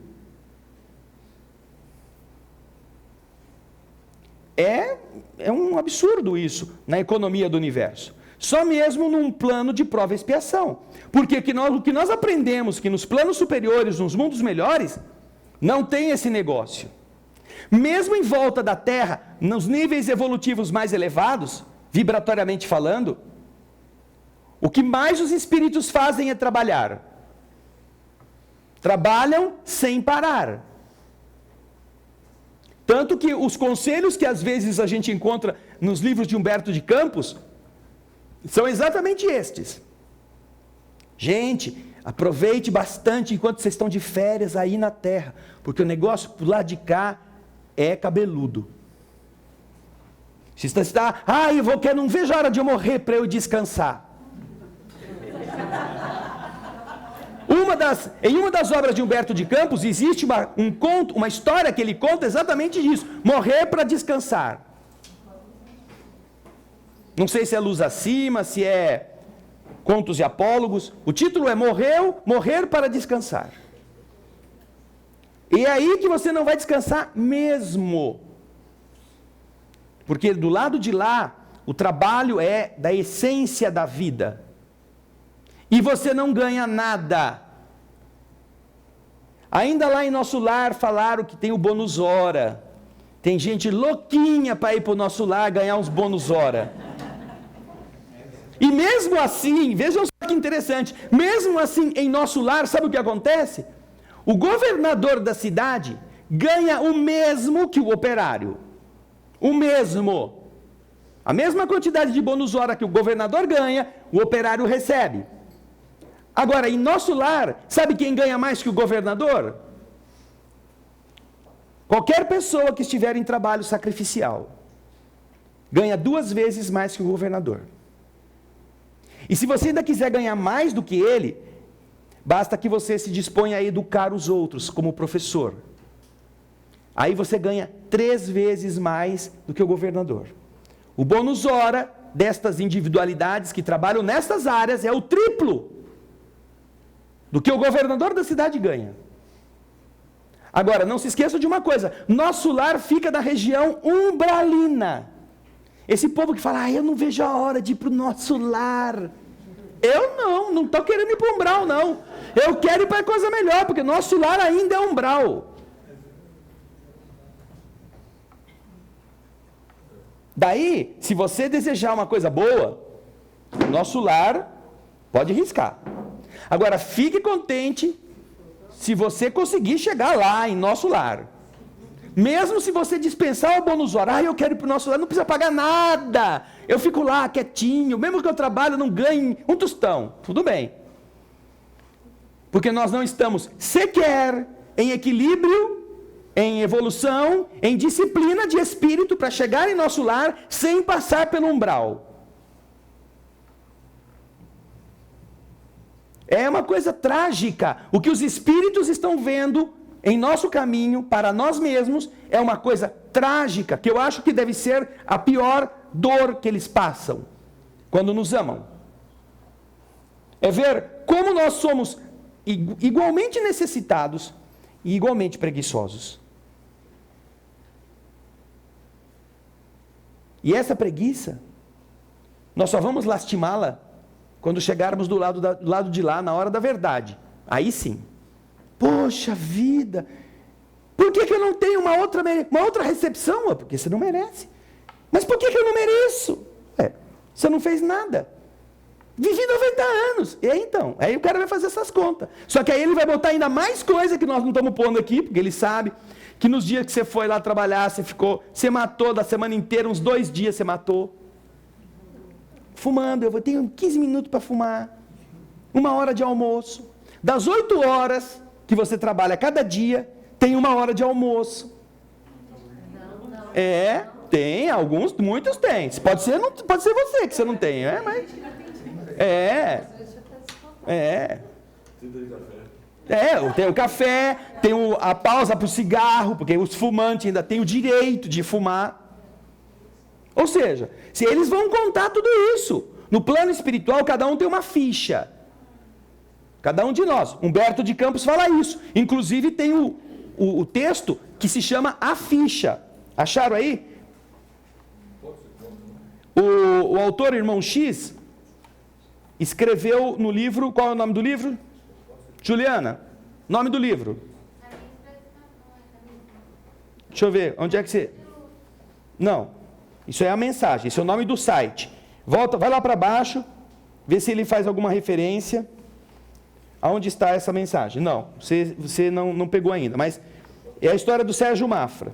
É um absurdo isso na economia do universo. Só mesmo num plano de prova e expiação. Porque o que nós aprendemos que nos planos superiores, nos mundos melhores, não tem esse negócio. Mesmo em volta da Terra, nos níveis evolutivos mais elevados, vibratoriamente falando, o que mais os espíritos fazem é trabalhar. Trabalham sem parar. Tanto que os conselhos que às vezes a gente encontra nos livros de Humberto de Campos são exatamente estes. Gente, aproveite bastante enquanto vocês estão de férias aí na Terra, porque o negócio por lá de cá é cabeludo. Se você está, não vejo a hora de eu morrer para eu descansar. Em uma das obras de Humberto de Campos existe uma história que ele conta exatamente disso: morrer para descansar. Não sei se é Luz Acima, se é Contos e Apólogos. O título é Morrer para descansar. E é aí que você não vai descansar mesmo. Porque do lado de lá, o trabalho é da essência da vida. E você não ganha nada. Ainda lá em nosso lar falaram que tem o bônus hora. Tem gente louquinha para ir para o nosso lar ganhar uns bônus hora. E mesmo assim, vejam só que interessante, mesmo assim em nosso lar, sabe o que acontece? O governador da cidade ganha o mesmo que o operário. O mesmo. A mesma quantidade de bônus hora que o governador ganha, o operário recebe. Agora, em nosso lar, sabe quem ganha mais que o governador? Qualquer pessoa que estiver em trabalho sacrificial ganha 2 vezes mais que o governador. E se você ainda quiser ganhar mais do que ele, basta que você se disponha a educar os outros como professor. Aí você ganha 3 vezes mais do que o governador. O bônus hora destas individualidades que trabalham nestas áreas é o triplo do que o governador da cidade ganha. Agora, não se esqueça de uma coisa, nosso lar fica na região umbralina. Esse povo que fala, eu não vejo a hora de ir para o nosso lar. Eu não estou querendo ir para o umbral, não. Eu quero ir para coisa melhor, porque nosso lar ainda é umbral. Daí, se você desejar uma coisa boa, nosso lar, pode riscar. Agora, fique contente se você conseguir chegar lá, em nosso lar. Mesmo se você dispensar o bônus hora, eu quero ir para o nosso lar, não precisa pagar nada. Eu fico lá, quietinho, mesmo que eu trabalho, não ganhe um tostão. Tudo bem. Porque nós não estamos sequer em equilíbrio, em evolução, em disciplina de espírito para chegar em nosso lar sem passar pelo umbral. É uma coisa trágica. O que os espíritos estão vendo em nosso caminho para nós mesmos é uma coisa trágica, que eu acho que deve ser a pior dor que eles passam quando nos amam. É ver como nós somos igualmente necessitados e igualmente preguiçosos. E essa preguiça, nós só vamos lastimá-la quando chegarmos do lado de lá, na hora da verdade. Aí sim. Poxa vida, por que eu não tenho uma outra recepção? Porque você não merece. Mas por que eu não mereço? Você não fez nada. Vivi 90 anos. E aí então? Aí o cara vai fazer essas contas. Só que aí ele vai botar ainda mais coisa que nós não estamos pondo aqui, porque ele sabe que nos dias que você foi lá trabalhar, você matou da semana inteira, uns 2 dias você matou. Fumando, eu tenho 15 minutos para fumar. 1 hora de almoço. Das 8 horas que você trabalha cada dia, tem 1 hora de almoço. Tem, muitos têm. Pode ser você que você não tem, mas... tem o café, tem a pausa para o cigarro, porque os fumantes ainda têm o direito de fumar. Ou seja, se eles vão contar tudo isso, no plano espiritual cada um tem uma ficha. Cada um de nós. Humberto de Campos fala isso. Inclusive tem o texto que se chama A Ficha. Acharam aí? O autor, irmão X, escreveu no livro, qual é o nome do livro? Juliana, nome do livro. Deixa eu ver, onde é que você... Não, isso é a mensagem, esse é o nome do site. Vai lá para baixo, vê se ele faz alguma referência. Aonde está essa mensagem? Não, você não pegou ainda, mas é a história do Sérgio Mafra.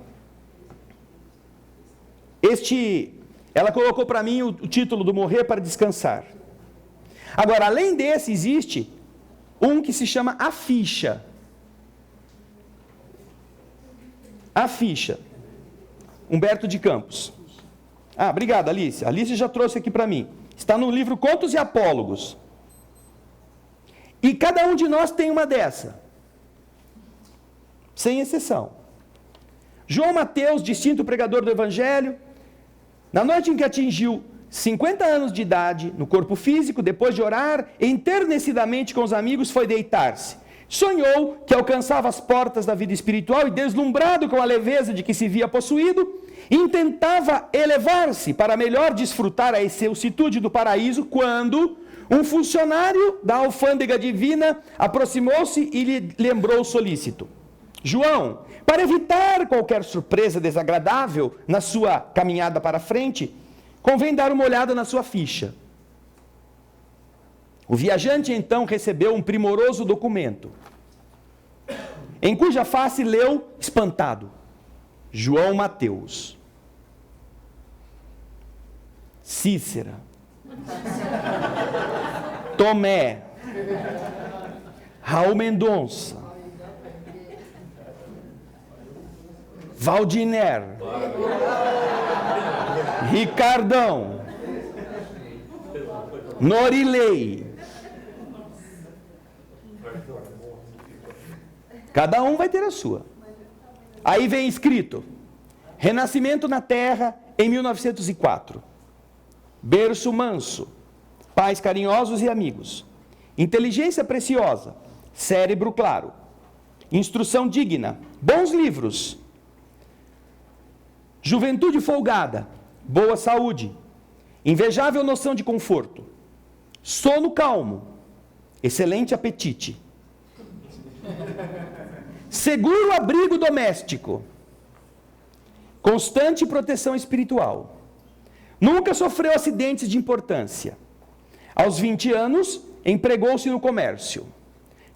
Ela colocou para mim o título do Morrer para Descansar. Agora, além desse, existe um que se chama A Ficha. A Ficha. Humberto de Campos. Obrigado, Alice. Alice já trouxe aqui para mim. Está no livro Contos e Apólogos. E cada um de nós tem uma dessa. Sem exceção. João Mateus, distinto pregador do Evangelho, na noite em que atingiu 50 anos de idade, no corpo físico, depois de orar, enternecidamente com os amigos, foi deitar-se. Sonhou que alcançava as portas da vida espiritual e, deslumbrado com a leveza de que se via possuído, intentava elevar-se para melhor desfrutar a excelsitude do paraíso, quando um funcionário da alfândega divina aproximou-se e lhe lembrou solícito: João, para evitar qualquer surpresa desagradável na sua caminhada para frente, convém dar uma olhada na sua ficha. O viajante então recebeu um primoroso documento, em cuja face leu, espantado: João Mateus. Cícera, Tomé, Raul Mendonça, Valdiner, Ricardão, Norilei. Cada um vai ter a sua. Aí vem escrito: Renascimento na Terra em 1904. Berço manso, pais carinhosos e amigos, inteligência preciosa, cérebro claro, instrução digna, bons livros, juventude folgada, boa saúde, invejável noção de conforto, sono calmo, excelente apetite, seguro abrigo doméstico, constante proteção espiritual, nunca sofreu acidentes de importância. Aos 20 anos, empregou-se no comércio.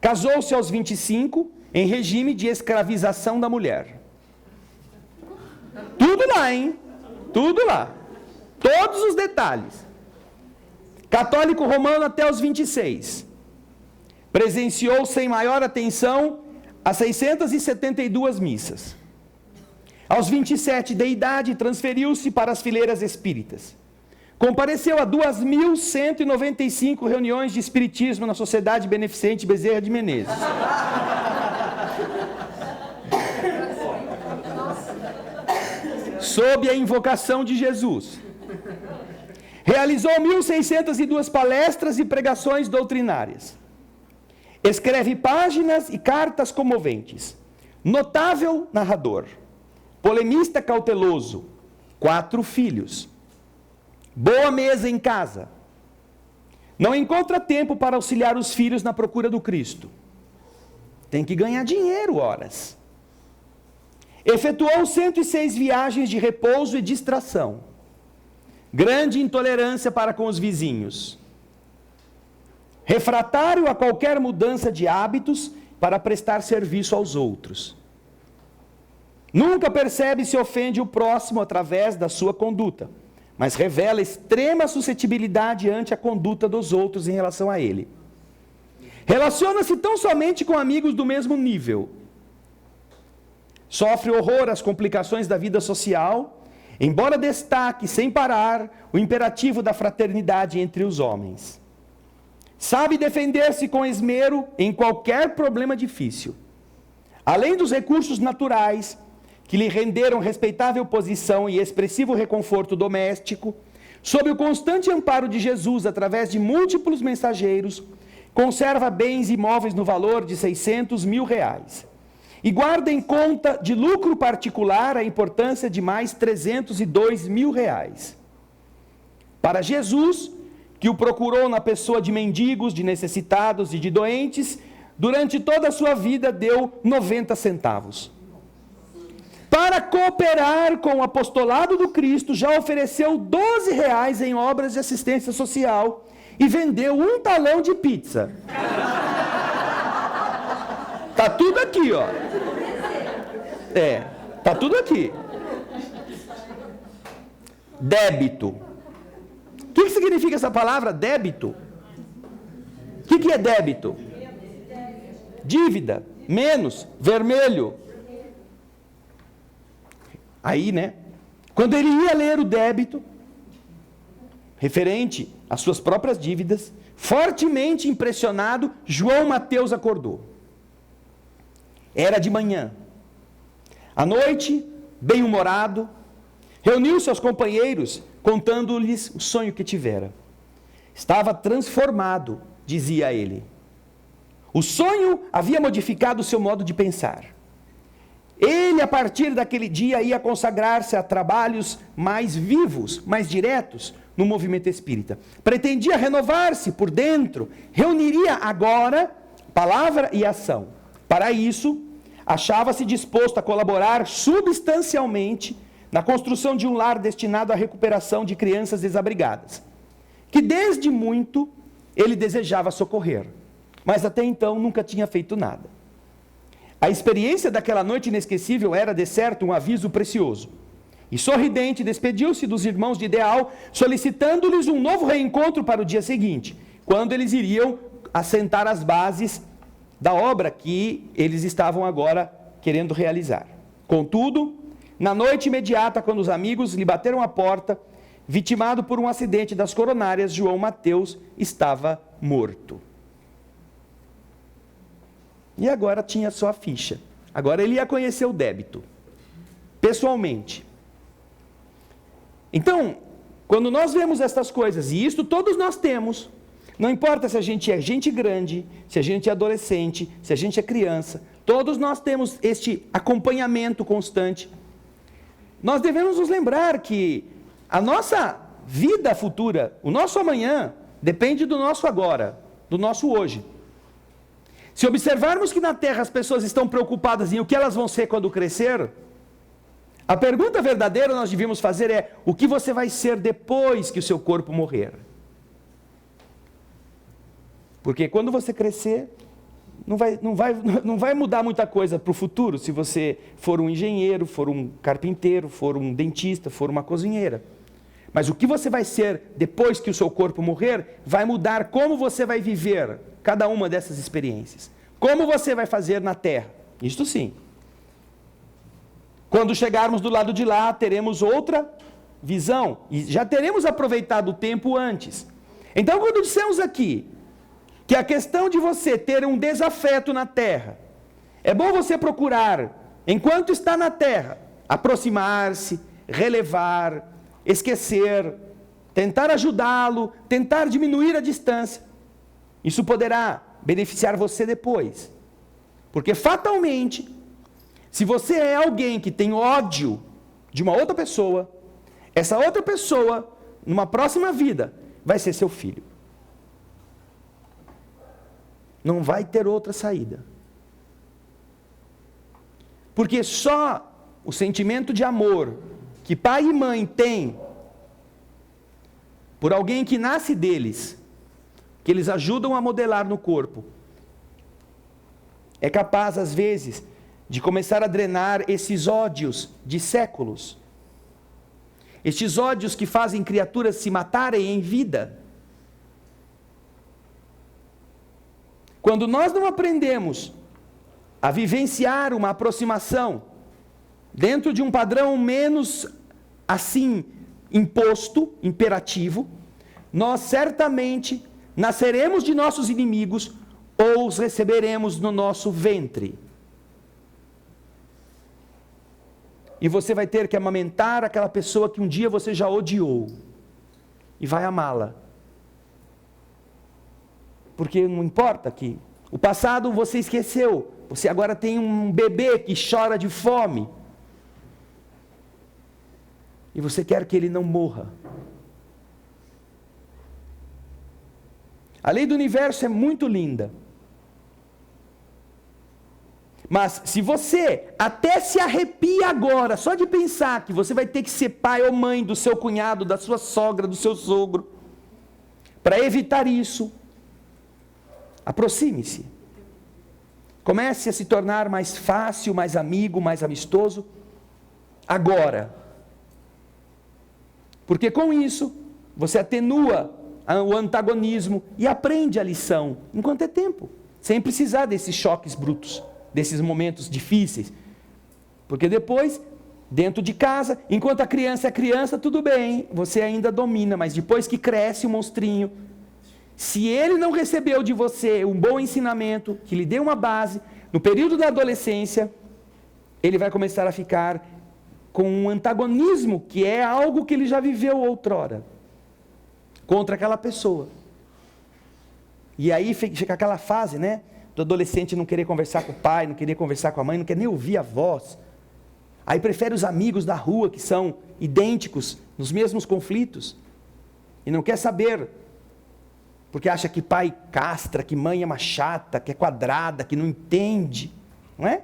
Casou-se aos 25, em regime de escravização da mulher. Tudo lá, hein? Tudo lá. Todos os detalhes. Católico romano até os 26. Presenciou sem maior atenção as 672 missas. Aos 27 de idade, transferiu-se para as fileiras espíritas. Compareceu a 2.195 reuniões de espiritismo na Sociedade Beneficente Bezerra de Menezes. Sob a invocação de Jesus. Realizou 1.602 palestras e pregações doutrinárias. Escreve páginas e cartas comoventes. Notável narrador. Polemista cauteloso, 4 filhos, boa mesa em casa, não encontra tempo para auxiliar os filhos na procura do Cristo, tem que ganhar dinheiro, horas. Efetuou 106 viagens de repouso e distração, grande intolerância para com os vizinhos, refratário a qualquer mudança de hábitos para prestar serviço aos outros. Nunca percebe se ofende o próximo através da sua conduta, mas revela extrema suscetibilidade ante a conduta dos outros em relação a ele. Relaciona-se tão somente com amigos do mesmo nível. Sofre horror às complicações da vida social, embora destaque sem parar o imperativo da fraternidade entre os homens. Sabe defender-se com esmero em qualquer problema difícil. Além dos recursos naturais, que lhe renderam respeitável posição e expressivo reconforto doméstico, sob o constante amparo de Jesus através de múltiplos mensageiros, conserva bens imóveis no valor de 600 mil reais e guarda em conta de lucro particular a importância de mais 302 mil reais. Para Jesus, que o procurou na pessoa de mendigos, de necessitados e de doentes, durante toda a sua vida deu 90 centavos. Para cooperar com o apostolado do Cristo, já ofereceu 12 reais em obras de assistência social e vendeu 1 talão de pizza. Tá tudo aqui, ó. Tá tudo aqui. Débito. O que significa essa palavra, débito? O que é débito? Dívida, menos, vermelho. Aí, quando ele ia ler o débito, referente às suas próprias dívidas, fortemente impressionado, João Mateus acordou. Era de manhã. À noite, bem-humorado, reuniu seus companheiros, contando-lhes o sonho que tivera. Estava transformado, dizia ele. O sonho havia modificado o seu modo de pensar. Ele, a partir daquele dia, ia consagrar-se a trabalhos mais vivos, mais diretos no movimento espírita. Pretendia renovar-se por dentro, reuniria agora palavra e ação. Para isso, achava-se disposto a colaborar substancialmente na construção de um lar destinado à recuperação de crianças desabrigadas, que desde muito ele desejava socorrer, mas até então nunca tinha feito nada. A experiência daquela noite inesquecível era, de certo, um aviso precioso. E sorridente despediu-se dos irmãos de Ideal, solicitando-lhes um novo reencontro para o dia seguinte, quando eles iriam assentar as bases da obra que eles estavam agora querendo realizar. Contudo, na noite imediata, quando os amigos lhe bateram a porta, vitimado por um acidente das coronárias, João Mateus estava morto. E agora tinha só a ficha. Agora ele ia conhecer o débito, pessoalmente. Então, quando nós vemos estas coisas, e isto todos nós temos, não importa se a gente é gente grande, se a gente é adolescente, se a gente é criança, todos nós temos este acompanhamento constante. Nós devemos nos lembrar que a nossa vida futura, o nosso amanhã, depende do nosso agora, do nosso hoje. Se observarmos que na Terra as pessoas estão preocupadas em o que elas vão ser quando crescer, a pergunta verdadeira nós devíamos fazer é: o que você vai ser depois que o seu corpo morrer? Porque quando você crescer, não vai mudar muita coisa para o futuro se você for um engenheiro, for um carpinteiro, for um dentista, for uma cozinheira. Mas o que você vai ser depois que o seu corpo morrer, vai mudar como você vai viver cada uma dessas experiências. Como você vai fazer na Terra. Isto sim. Quando chegarmos do lado de lá, teremos outra visão. E já teremos aproveitado o tempo antes. Então, quando dissemos aqui que a questão de você ter um desafeto na Terra, é bom você procurar, enquanto está na Terra, aproximar-se, relevar, esquecer, tentar ajudá-lo, tentar diminuir a distância. Isso poderá beneficiar você depois. Porque fatalmente, se você é alguém que tem ódio de uma outra pessoa, essa outra pessoa, numa próxima vida, vai ser seu filho. Não vai ter outra saída. Porque só o sentimento de amor que pai e mãe têm por alguém que nasce deles, que eles ajudam a modelar no corpo, é capaz, às vezes, de começar a drenar esses ódios de séculos. Estes ódios que fazem criaturas se matarem em vida. Quando nós não aprendemos a vivenciar uma aproximação dentro de um padrão menos assim imposto, imperativo, nós certamente nasceremos de nossos inimigos ou os receberemos no nosso ventre. E você vai ter que amamentar aquela pessoa que um dia você já odiou. E vai amá-la. Porque não importa que o passado você esqueceu. Você agora tem um bebê que chora de fome. E você quer que ele não morra. A lei do universo é muito linda. Mas se você até se arrepia agora, só de pensar que você vai ter que ser pai ou mãe do seu cunhado, da sua sogra, do seu sogro, para evitar isso, aproxime-se. Comece a se tornar mais fácil, mais amigo, mais amistoso, agora. Porque com isso, você atenua o antagonismo e aprende a lição, enquanto é tempo, sem precisar desses choques brutos, desses momentos difíceis. Porque depois, dentro de casa, enquanto a criança é criança, tudo bem, você ainda domina, mas depois que cresce o monstrinho, se ele não recebeu de você um bom ensinamento, que lhe dê uma base, no período da adolescência, ele vai começar a ficar com um antagonismo, que é algo que ele já viveu outrora, contra aquela pessoa. E aí fica aquela fase, né? Do adolescente não querer conversar com o pai, não querer conversar com a mãe, não quer nem ouvir a voz. Aí prefere os amigos da rua, que são idênticos, nos mesmos conflitos, e não quer saber, porque acha que pai castra, que mãe é uma chata, que é quadrada, que não entende, não é?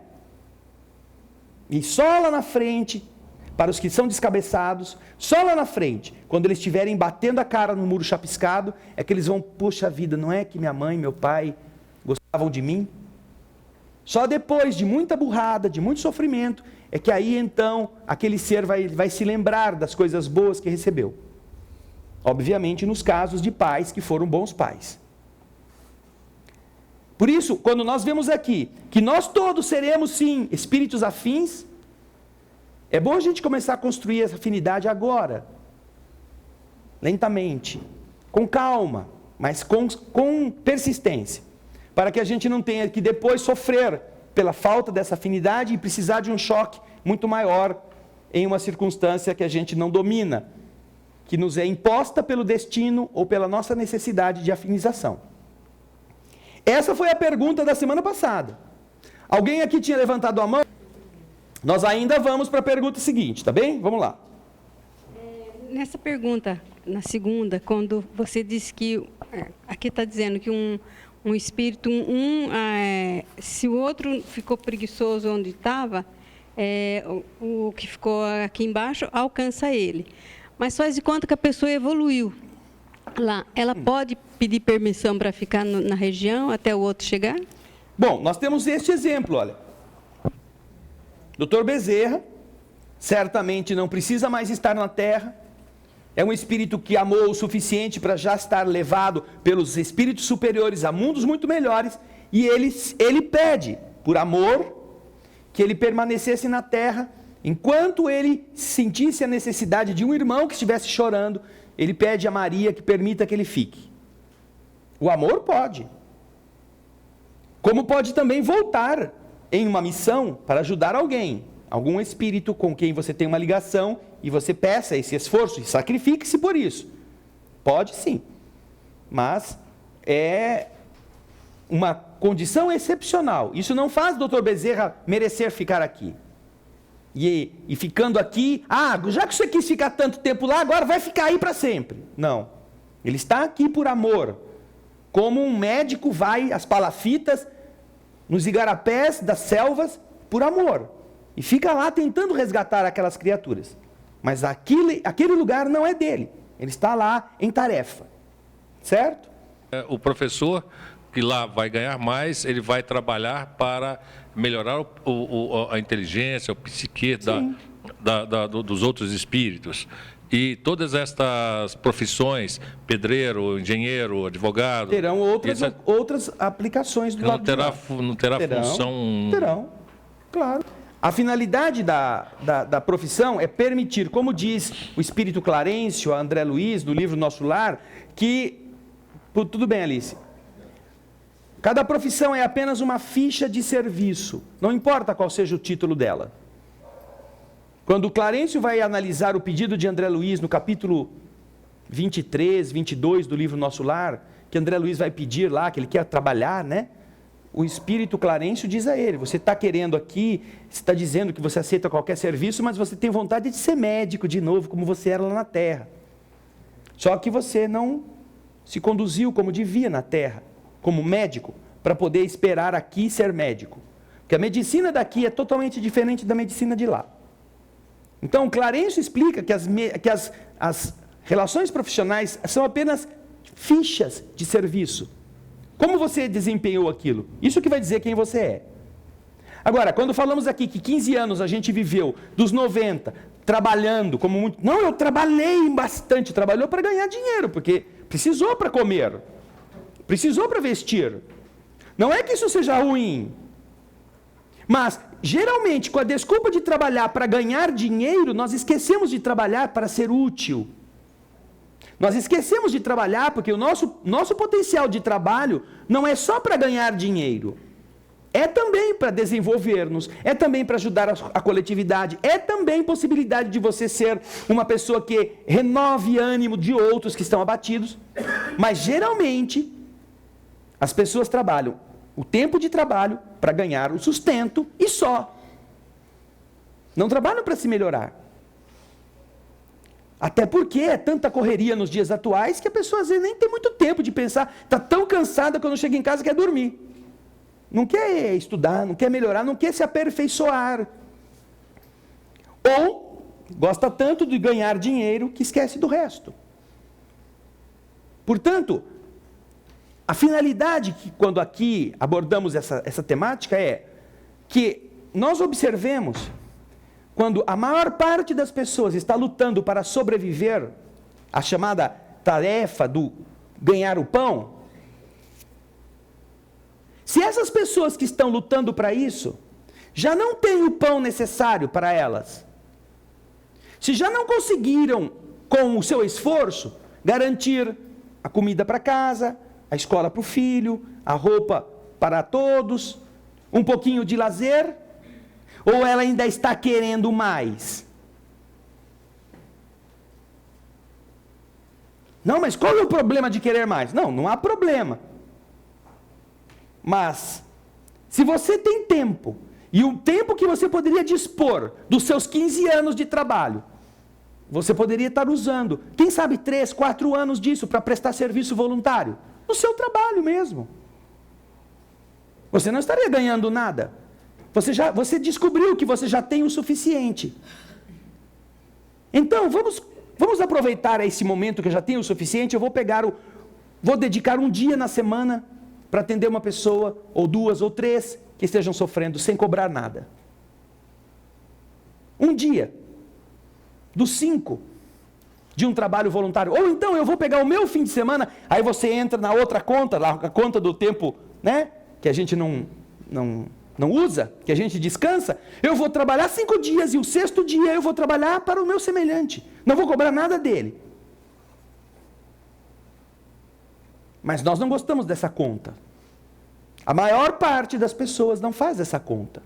E só lá na frente, para os que são descabeçados, só lá na frente, quando eles estiverem batendo a cara no muro chapiscado, é que eles vão, poxa vida, não é que minha mãe, meu pai gostavam de mim? Só depois de muita burrada, de muito sofrimento, é que aí então aquele ser vai se lembrar das coisas boas que recebeu. Obviamente nos casos de pais que foram bons pais. Por isso, quando nós vemos aqui que nós todos seremos sim espíritos afins, é bom a gente começar a construir essa afinidade agora. Lentamente, com calma, mas com persistência. Para que a gente não tenha que depois sofrer pela falta dessa afinidade e precisar de um choque muito maior em uma circunstância que a gente não domina, que nos é imposta pelo destino ou pela nossa necessidade de afinização. Essa foi a pergunta da semana passada. Alguém aqui tinha levantado a mão? Nós ainda vamos para a pergunta seguinte, tá bem? Vamos lá. Nessa pergunta, na segunda, quando você disse que, aqui está dizendo que um espírito, se o outro ficou preguiçoso onde estava, o que ficou aqui embaixo alcança ele. Mas faz de conta que a pessoa evoluiu lá. Ela pode pedir permissão para ficar na região até o outro chegar? Bom, nós temos este exemplo, olha. Dr. Bezerra, certamente não precisa mais estar na Terra. É um espírito que amou o suficiente para já estar levado pelos espíritos superiores a mundos muito melhores. E ele pede, por amor, que ele permanecesse na Terra. Enquanto ele sentisse a necessidade de um irmão que estivesse chorando, ele pede a Maria que permita que ele fique. O amor pode. Como pode também voltar em uma missão para ajudar alguém. Algum espírito com quem você tem uma ligação e você peça esse esforço e sacrifique-se por isso. Pode sim. Mas é uma condição excepcional. Isso não faz o Dr. Bezerra merecer ficar aqui. E ficando aqui, já que você quis ficar tanto tempo lá, agora vai ficar aí para sempre. Não. Ele está aqui por amor. Como um médico vai às palafitas, nos igarapés das selvas, por amor. E fica lá tentando resgatar aquelas criaturas. Mas aquele lugar não é dele. Ele está lá em tarefa. Certo? O professor, que lá vai ganhar mais, ele vai trabalhar para melhorar a inteligência, o psique dos outros espíritos. E todas estas profissões, pedreiro, engenheiro, advogado... Terão outras aplicações do lado de lá. Não terá função... Terão, claro. A finalidade da profissão é permitir, como diz o espírito Clarencio, a André Luiz, no livro Nosso Lar, que... Tudo bem, Alice. Cada profissão é apenas uma ficha de serviço. Não importa qual seja o título dela. Quando o Clarencio vai analisar o pedido de André Luiz no capítulo 23, 22 do livro Nosso Lar, que André Luiz vai pedir lá, que ele quer trabalhar, né? O espírito Clarencio diz a ele, você está querendo aqui, você está dizendo que você aceita qualquer serviço, mas você tem vontade de ser médico de novo, como você era lá na Terra. Só que você não se conduziu como devia na Terra, como médico, para poder esperar aqui ser médico. Porque a medicina daqui é totalmente diferente da medicina de lá. Então, Clarencio explica que as relações profissionais são apenas fichas de serviço. Como você desempenhou aquilo? Isso que vai dizer quem você é. Agora, quando falamos aqui que 15 anos a gente viveu, dos 90, trabalhando como muito... Não, eu trabalhei bastante, trabalhou para ganhar dinheiro, porque precisou para comer, precisou para vestir. Não é que isso seja ruim, mas... Geralmente, com a desculpa de trabalhar para ganhar dinheiro, nós esquecemos de trabalhar para ser útil. Nós esquecemos de trabalhar porque o nosso potencial de trabalho não é só para ganhar dinheiro. É também para desenvolver-nos, é também para ajudar a coletividade, é também possibilidade de você ser uma pessoa que renove ânimo de outros que estão abatidos. Mas, geralmente, as pessoas trabalham o tempo de trabalho para ganhar o sustento e só. Não trabalham para se melhorar. Até porque é tanta correria nos dias atuais que a pessoa às vezes nem tem muito tempo de pensar. Está tão cansada que quando chega em casa quer dormir. Não quer estudar, não quer melhorar, não quer se aperfeiçoar. Ou gosta tanto de ganhar dinheiro que esquece do resto. Portanto, a finalidade que quando aqui abordamos essa temática é que nós observemos quando a maior parte das pessoas está lutando para sobreviver, a chamada tarefa do ganhar o pão, se essas pessoas que estão lutando para isso, já não têm o pão necessário para elas, se já não conseguiram, com o seu esforço, garantir a comida para casa, a escola para o filho, a roupa para todos, um pouquinho de lazer, ou ela ainda está querendo mais? Não, mas qual é o problema de querer mais? Não, não há problema. Mas, se você tem tempo, e o tempo que você poderia dispor dos seus 15 anos de trabalho, você poderia estar usando, quem sabe 3, 4 anos disso para prestar serviço voluntário, no seu trabalho mesmo. Você não estaria ganhando nada. Você descobriu que você já tem o suficiente. Então, vamos aproveitar esse momento que eu já tenho o suficiente. Eu vou dedicar um dia na semana para atender uma pessoa, ou 2 ou 3, que estejam sofrendo sem cobrar nada. Um dia, dos 5, de um trabalho voluntário. Ou então eu vou pegar o meu fim de semana, aí você entra na outra conta, lá, a conta do tempo, né, que a gente não usa, que a gente descansa. Eu vou trabalhar 5 dias e o 6º dia eu vou trabalhar para o meu semelhante. Não vou cobrar nada dele. Mas nós não gostamos dessa conta. A maior parte das pessoas não faz essa conta.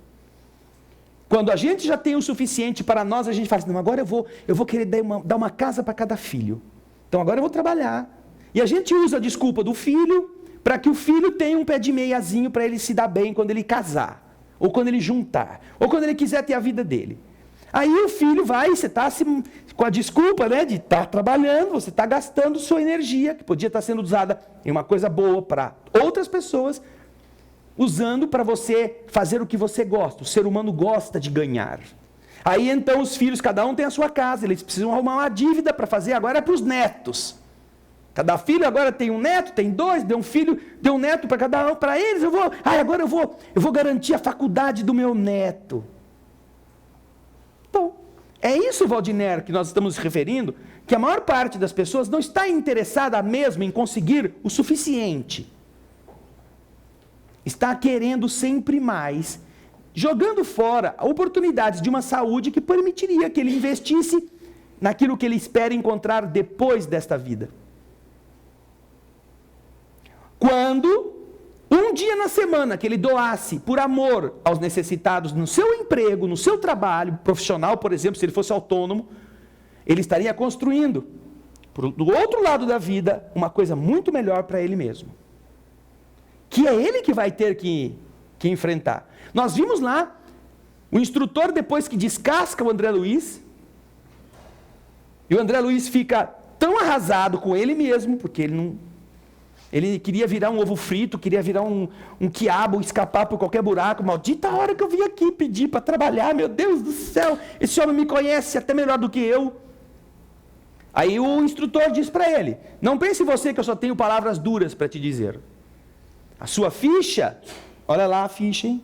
Quando a gente já tem o suficiente para nós, a gente fala assim, não, agora eu vou querer dar uma casa para cada filho. Então agora eu vou trabalhar. E a gente usa a desculpa do filho, para que o filho tenha um pé de meiazinho para ele se dar bem quando ele casar, ou quando ele juntar, ou quando ele quiser ter a vida dele. Aí o filho vai, você está com a desculpa, né, de estar trabalhando, você está gastando sua energia, que podia estar sendo usada em uma coisa boa para outras pessoas, usando para você fazer o que você gosta. O ser humano gosta de ganhar. Aí então os filhos, cada um tem a sua casa, eles precisam arrumar uma dívida para fazer agora para os netos. Cada filho agora tem um neto, tem 2, deu um filho, deu um neto para cada um, para eles agora eu vou garantir a faculdade do meu neto. Então, é isso, Valdiner, que nós estamos nos referindo, que a maior parte das pessoas não está interessada mesmo em conseguir o suficiente. Está querendo sempre mais, jogando fora oportunidades de uma saúde que permitiria que ele investisse naquilo que ele espera encontrar depois desta vida. Quando um dia na semana que ele doasse por amor aos necessitados no seu emprego, no seu trabalho profissional, por exemplo, se ele fosse autônomo, ele estaria construindo, do outro lado da vida, uma coisa muito melhor para ele mesmo. Que é ele que vai ter que enfrentar. Nós vimos lá, o instrutor, depois que descasca o André Luiz, e o André Luiz fica tão arrasado com ele mesmo, porque ele queria virar um ovo frito, queria virar um quiabo, escapar por qualquer buraco. Maldita hora que eu vim aqui pedir para trabalhar, meu Deus do céu, esse homem me conhece até melhor do que eu. Aí o instrutor diz para ele, não pense você que eu só tenho palavras duras para te dizer. A sua ficha, olha lá a ficha, hein?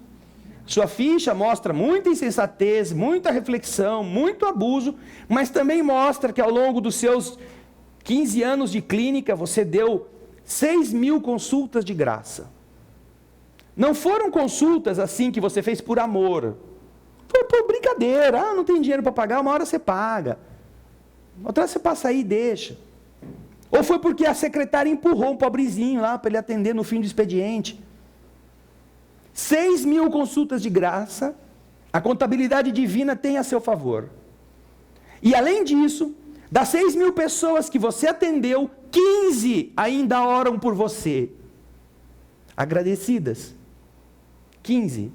Sua ficha mostra muita insensatez, muita reflexão, muito abuso, mas também mostra que ao longo dos seus 15 anos de clínica, você deu 6.000 consultas de graça. Não foram consultas assim que você fez por amor. Foi por brincadeira. Não tem dinheiro para pagar, uma hora você paga. Outra hora você passa aí e deixa. Ou foi porque a secretária empurrou um pobrezinho lá para ele atender no fim do expediente. 6.000 consultas de graça, a contabilidade divina tem a seu favor. E além disso, das 6.000 pessoas que você atendeu, 15 ainda oram por você. Agradecidas. 15.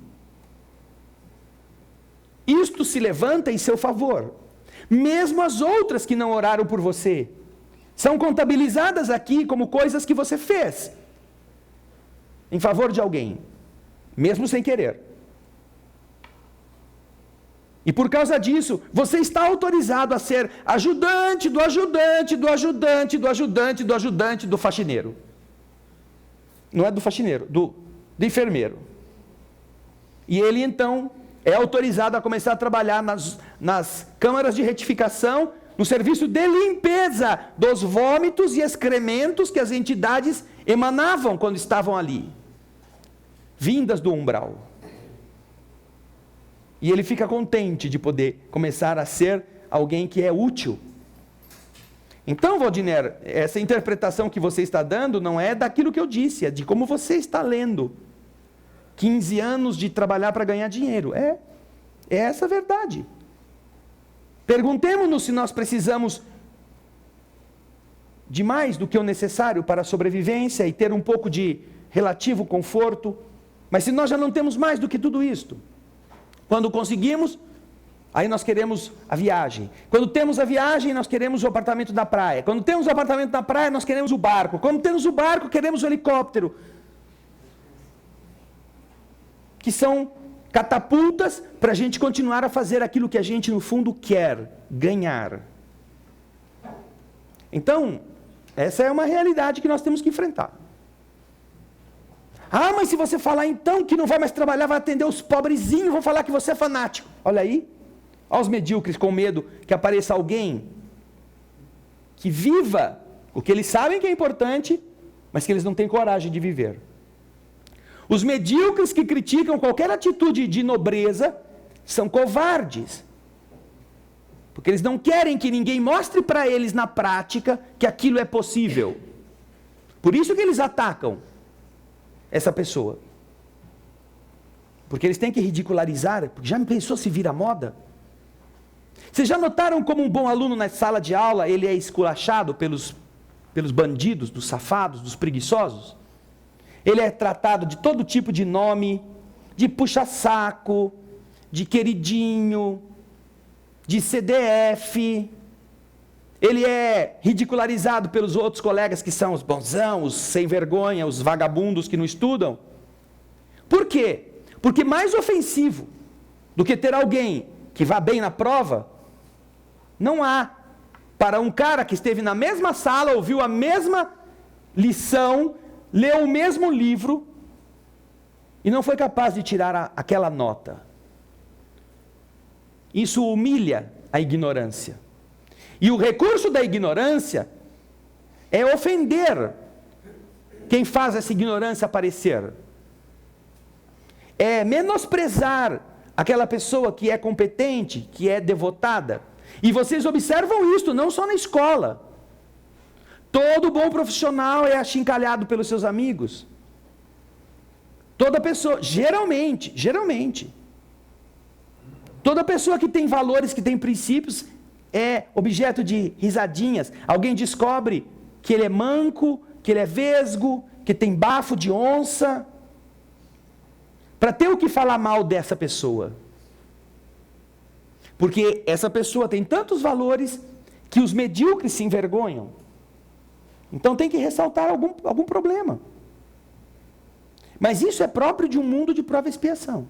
Isto se levanta em seu favor. Mesmo as outras que não oraram por você, são contabilizadas aqui como coisas que você fez em favor de alguém, mesmo sem querer. E por causa disso, você está autorizado a ser ajudante do ajudante, do ajudante, do ajudante, do ajudante do faxineiro. Não é do faxineiro, do enfermeiro. E ele então é autorizado a começar a trabalhar nas câmaras de retificação, no serviço de limpeza dos vômitos e excrementos que as entidades emanavam quando estavam ali, vindas do umbral. E ele fica contente de poder começar a ser alguém que é útil. Então, Waldiner, essa interpretação que você está dando não é daquilo que eu disse, é de como você está lendo. 15 anos de trabalhar para ganhar dinheiro. É essa a verdade. Perguntemos-nos se nós precisamos de mais do que o necessário para a sobrevivência e ter um pouco de relativo conforto. Mas se nós já não temos mais do que tudo isto, quando conseguimos, aí nós queremos a viagem. Quando temos a viagem, nós queremos o apartamento na praia. Quando temos o apartamento na praia, nós queremos o barco. Quando temos o barco, queremos o helicóptero. Que são catapultas para a gente continuar a fazer aquilo que a gente, no fundo, quer ganhar. Então, essa é uma realidade que nós temos que enfrentar. Ah, mas se você falar então que não vai mais trabalhar, vai atender os pobrezinhos, vão falar que você é fanático. Olha aí, olha os medíocres com medo que apareça alguém que viva o que eles sabem que é importante, mas que eles não têm coragem de viver. Os medíocres que criticam qualquer atitude de nobreza são covardes. Porque eles não querem que ninguém mostre para eles na prática que aquilo é possível. Por isso que eles atacam essa pessoa. Porque eles têm que ridicularizar. Porque já me pensou se vira moda? Vocês já notaram como um bom aluno na sala de aula, ele é esculachado pelos bandidos, dos safados, dos preguiçosos? Ele é tratado de todo tipo de nome, de puxa-saco, de queridinho, de CDF. Ele é ridicularizado pelos outros colegas que são os bonzão, os sem vergonha, os vagabundos que não estudam. Por quê? Porque mais ofensivo do que ter alguém que vá bem na prova, não há para um cara que esteve na mesma sala, ouviu a mesma lição, leu o mesmo livro e não foi capaz de tirar aquela nota. Isso humilha a ignorância. E o recurso da ignorância é ofender quem faz essa ignorância aparecer. É menosprezar aquela pessoa que é competente, que é devotada. E vocês observam isso não só na escola. Todo bom profissional é achincalhado pelos seus amigos. Toda pessoa, geralmente, toda pessoa que tem valores, que tem princípios, é objeto de risadinhas. Alguém descobre que ele é manco, que ele é vesgo, que tem bafo de onça, para ter o que falar mal dessa pessoa. Porque essa pessoa tem tantos valores que os medíocres se envergonham. Então tem que ressaltar algum problema. Mas isso é próprio de um mundo de prova e expiação.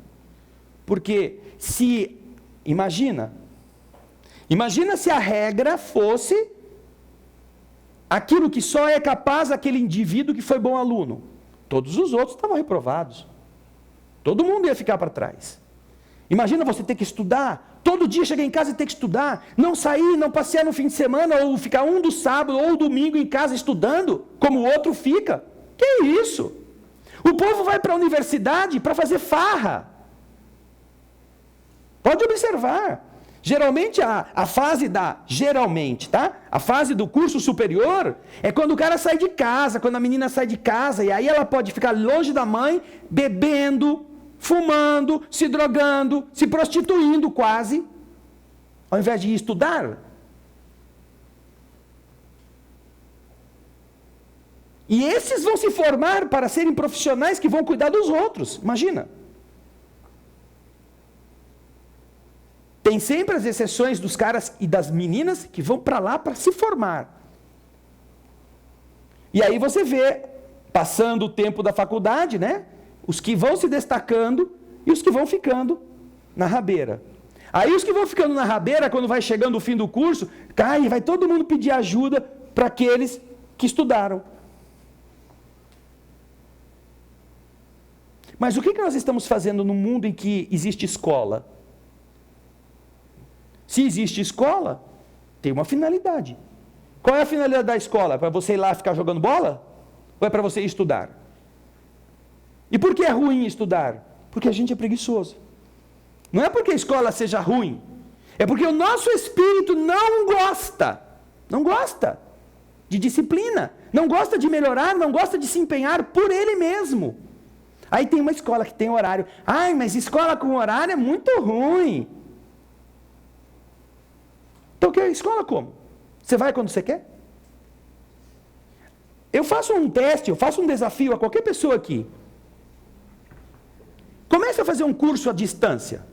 Porque imagina se a regra fosse aquilo que só é capaz aquele indivíduo que foi bom aluno. Todos os outros estavam reprovados. Todo mundo ia ficar para trás. Imagina você ter que estudar, todo dia chegar em casa e ter que estudar, não sair, não passear no fim de semana, ou ficar do sábado ou domingo em casa estudando, como o outro fica. Que isso? O povo vai para a universidade para fazer farra. Pode observar. Geralmente a fase a fase do curso superior é quando o cara sai de casa, quando a menina sai de casa, e aí ela pode ficar longe da mãe, bebendo, fumando, se drogando, se prostituindo quase, ao invés de ir estudar. E esses vão se formar para serem profissionais que vão cuidar dos outros, imagina. Tem sempre as exceções dos caras e das meninas que vão para lá para se formar. E aí você vê, passando o tempo da faculdade, né? Os que vão se destacando e os que vão ficando na rabeira. Aí os que vão ficando na rabeira, quando vai chegando o fim do curso, vai todo mundo pedir ajuda para aqueles que estudaram. Mas o que nós estamos fazendo no mundo em que existe escola? Se existe escola, tem uma finalidade. Qual é a finalidade da escola? É para você ir lá ficar jogando bola? Ou é para você estudar? E por que é ruim estudar? Porque a gente é preguiçoso. Não é porque a escola seja ruim. É porque o nosso espírito não gosta de disciplina, não gosta de melhorar, não gosta de se empenhar por ele mesmo. Aí tem uma escola que tem horário. Ai, mas escola com horário é muito ruim. Então, que escola como? Você vai quando você quer? Eu faço um teste, eu faço um desafio a qualquer pessoa aqui. Comece a fazer um curso à distância.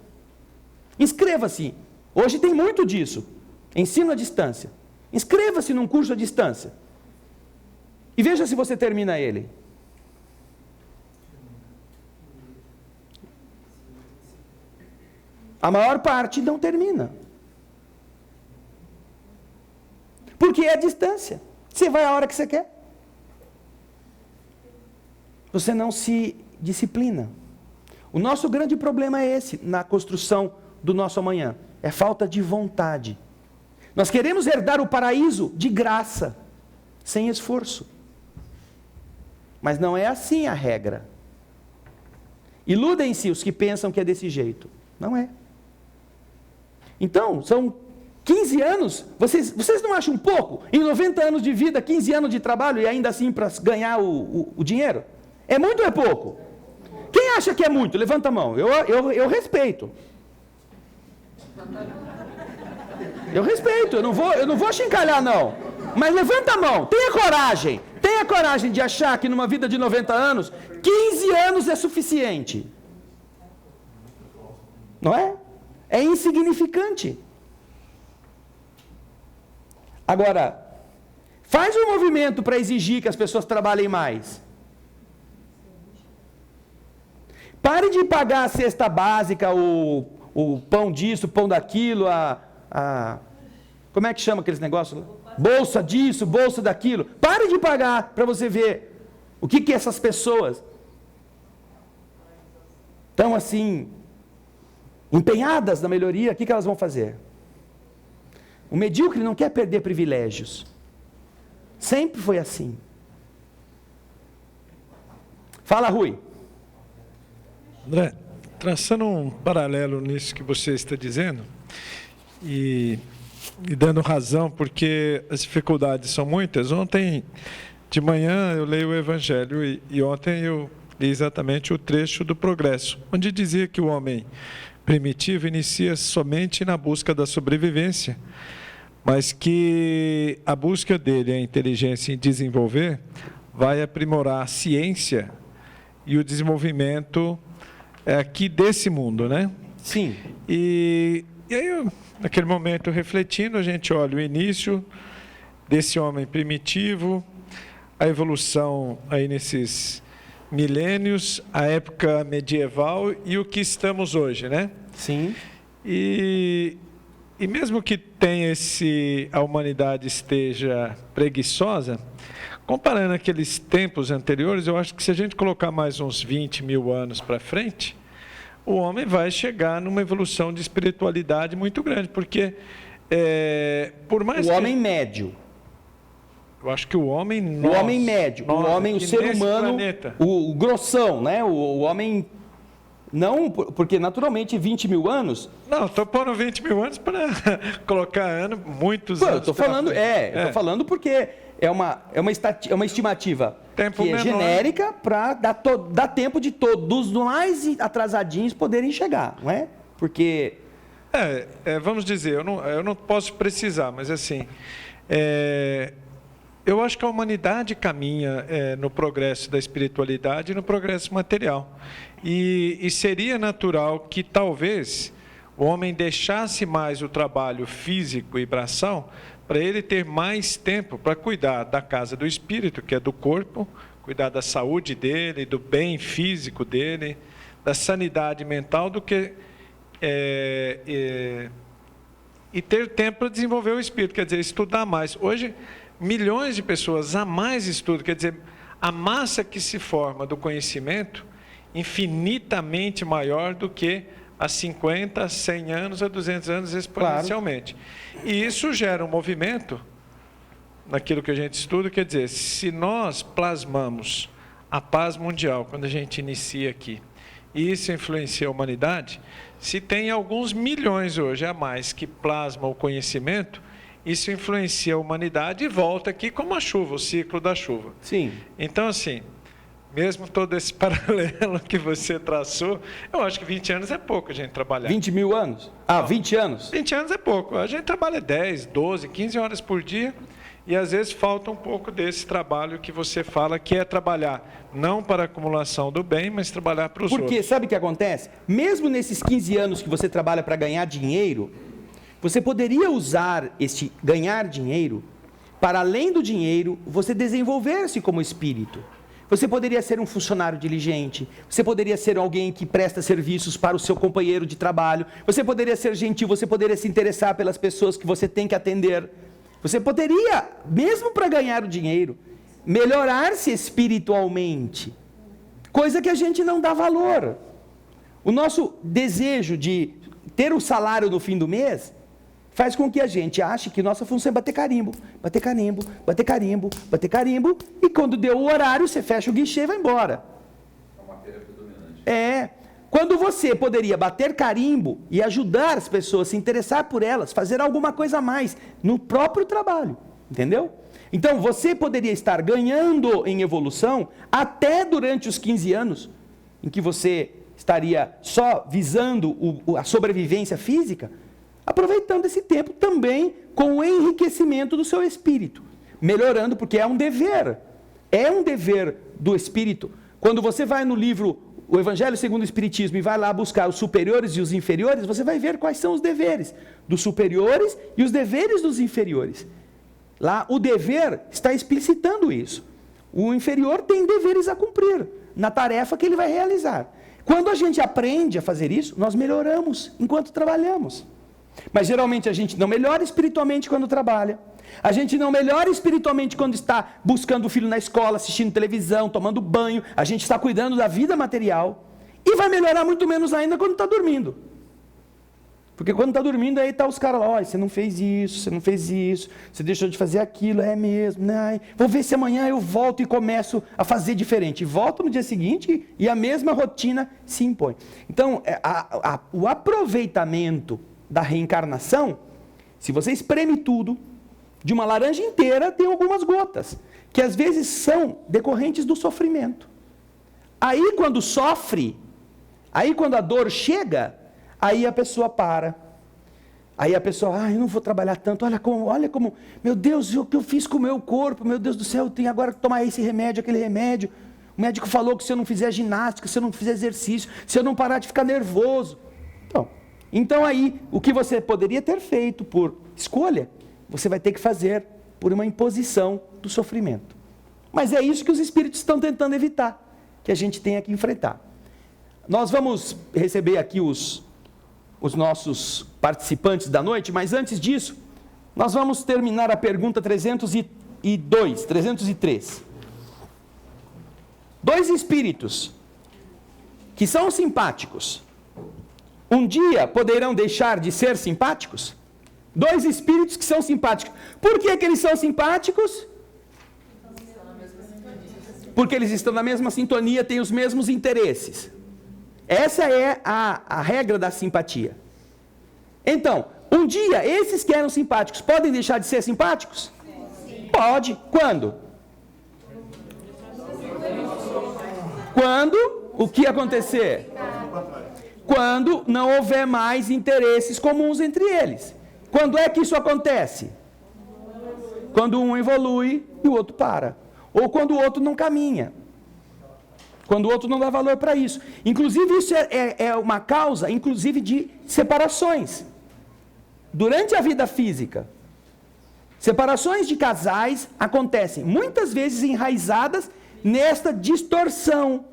Inscreva-se. Hoje tem muito disso. Ensino à distância. Inscreva-se num curso à distância. E veja se você termina ele. A maior parte não termina. Porque é a distância. Você vai a hora que você quer. Você não se disciplina. O nosso grande problema é esse, na construção do nosso amanhã. É falta de vontade. Nós queremos herdar o paraíso de graça, sem esforço. Mas não é assim a regra. Iludem-se os que pensam que é desse jeito. Não é. Então, são 15 anos, vocês não acham pouco? Em 90 anos de vida, 15 anos de trabalho e ainda assim para ganhar o dinheiro? É muito ou é pouco? Quem acha que é muito? Levanta a mão. Eu respeito. Eu respeito, eu não vou chincalhar não. Mas levanta a mão, tenha coragem de achar que numa vida de 90 anos, 15 anos é suficiente. Não é? É insignificante. Agora, faz um movimento para exigir que as pessoas trabalhem mais. Pare de pagar a cesta básica, o pão disso, o pão daquilo, como é que chama aqueles negócios lá? Bolsa disso, bolsa daquilo. Pare de pagar para você ver o que essas pessoas estão assim, empenhadas na melhoria, o que elas vão fazer? O medíocre não quer perder privilégios. Sempre foi assim. Fala, Rui. André, traçando um paralelo nisso que você está dizendo, e dando razão, porque as dificuldades são muitas. Ontem de manhã eu leio o Evangelho e ontem eu li exatamente o trecho do Progresso, onde dizia que o homem primitivo inicia somente na busca da sobrevivência, mas que a busca dele, a inteligência em desenvolver, vai aprimorar a ciência e o desenvolvimento aqui desse mundo, né? Sim. E aí, naquele momento, refletindo, a gente olha o início desse homem primitivo, a evolução aí nesses milênios, a época medieval e o que estamos hoje, né? Sim. E mesmo que a humanidade esteja preguiçosa, comparando aqueles tempos anteriores, eu acho que se a gente colocar mais uns 20 mil anos para frente, o homem vai chegar numa evolução de espiritualidade muito grande, porque por mais homem médio. Eu acho que o homem médio, o ser humano, o grossão, né? O homem, não, porque naturalmente 20 mil anos... Não, estou pondo 20 mil anos para colocar muitos anos. Eu estou falando porque é uma estimativa tempo que é menor, genérica para dar tempo de todos os mais atrasadinhos poderem chegar, não é? Porque... vamos dizer, eu não posso precisar, mas assim... eu acho que a humanidade caminha no progresso da espiritualidade e no progresso material. E seria natural que talvez o homem deixasse mais o trabalho físico e braçal para ele ter mais tempo para cuidar da casa do espírito, que é do corpo, cuidar da saúde dele, do bem físico dele, da sanidade mental, do que e ter tempo para desenvolver o espírito, quer dizer, estudar mais. Hoje, milhões de pessoas a mais estudam, quer dizer, a massa que se forma do conhecimento infinitamente maior do que há 50, 100 anos, a 200 anos exponencialmente. Claro. E isso gera um movimento, naquilo que a gente estuda, quer dizer, se nós plasmamos a paz mundial, quando a gente inicia aqui, e isso influencia a humanidade, se tem alguns milhões hoje a mais que plasmam o conhecimento, isso influencia a humanidade e volta aqui como a chuva, o ciclo da chuva. Sim. Então, assim, mesmo todo esse paralelo que você traçou, eu acho que 20 anos é pouco a gente trabalhar. 20 mil anos? Ah, 20 anos? 20 anos é pouco. A gente trabalha 10, 12, 15 horas por dia e às vezes falta um pouco desse trabalho que você fala, que é trabalhar não para a acumulação do bem, mas trabalhar para os outros. Porque sabe o que acontece? Mesmo nesses 15 anos que você trabalha para ganhar dinheiro, você poderia usar este ganhar dinheiro para, além do dinheiro, você desenvolver-se como espírito. Você poderia ser um funcionário diligente, você poderia ser alguém que presta serviços para o seu companheiro de trabalho, você poderia ser gentil, você poderia se interessar pelas pessoas que você tem que atender. Você poderia, mesmo para ganhar o dinheiro, melhorar-se espiritualmente, coisa que a gente não dá valor. O nosso desejo de ter o salário no fim do mês faz com que a gente ache que nossa função é bater carimbo, bater carimbo, bater carimbo, bater carimbo, e quando deu o horário, você fecha o guichê e vai embora. É. Quando você poderia bater carimbo e ajudar as pessoas, se interessar por elas, fazer alguma coisa a mais no próprio trabalho, entendeu? Então, você poderia estar ganhando em evolução até durante os 15 anos, em que você estaria só visando a sobrevivência física, aproveitando esse tempo também com o enriquecimento do seu espírito, melhorando, porque é um dever do espírito. Quando você vai no livro O Evangelho segundo o Espiritismo e vai lá buscar os superiores e os inferiores, você vai ver quais são os deveres dos superiores e os deveres dos inferiores. Lá o dever está explicitando isso. O inferior tem deveres a cumprir na tarefa que ele vai realizar. Quando a gente aprende a fazer isso, nós melhoramos enquanto trabalhamos. Mas geralmente a gente não melhora espiritualmente quando trabalha. A gente não melhora espiritualmente quando está buscando o filho na escola, assistindo televisão, tomando banho. A gente está cuidando da vida material. E vai melhorar muito menos ainda quando está dormindo. Porque quando está dormindo, aí está os caras lá, você não fez isso, você deixou de fazer aquilo, é mesmo, né? Vou ver se amanhã eu volto e começo a fazer diferente. E volto no dia seguinte e a mesma rotina se impõe. Então, o aproveitamento da reencarnação, se você espreme tudo, de uma laranja inteira tem algumas gotas, que às vezes são decorrentes do sofrimento. Aí quando sofre, aí quando a dor chega, aí a pessoa para. Aí a pessoa, eu não vou trabalhar tanto, olha como, meu Deus, o que eu fiz com o meu corpo, meu Deus do céu, eu tenho agora que tomar esse remédio, aquele remédio. O médico falou que se eu não fizer ginástica, se eu não fizer exercício, se eu não parar de ficar nervoso. Então aí, o que você poderia ter feito por escolha, você vai ter que fazer por uma imposição do sofrimento. Mas é isso que os espíritos estão tentando evitar, que a gente tenha que enfrentar. Nós vamos receber aqui os nossos participantes da noite, mas antes disso, nós vamos terminar a pergunta 303. Dois espíritos que são simpáticos, um dia poderão deixar de ser simpáticos? Dois espíritos que são simpáticos. Por que eles são simpáticos? Porque eles estão na mesma sintonia, têm os mesmos interesses. Essa é a regra da simpatia. Então, um dia, esses que eram simpáticos podem deixar de ser simpáticos? Sim. Pode. Quando? Quando o que acontecer? Quando não houver mais interesses comuns entre eles. Quando é que isso acontece? Quando um evolui e o outro para. Ou quando o outro não caminha. Quando o outro não dá valor para isso. Inclusive, isso é uma causa, inclusive, de separações. Durante a vida física. Separações de casais acontecem muitas vezes enraizadas nesta distorção.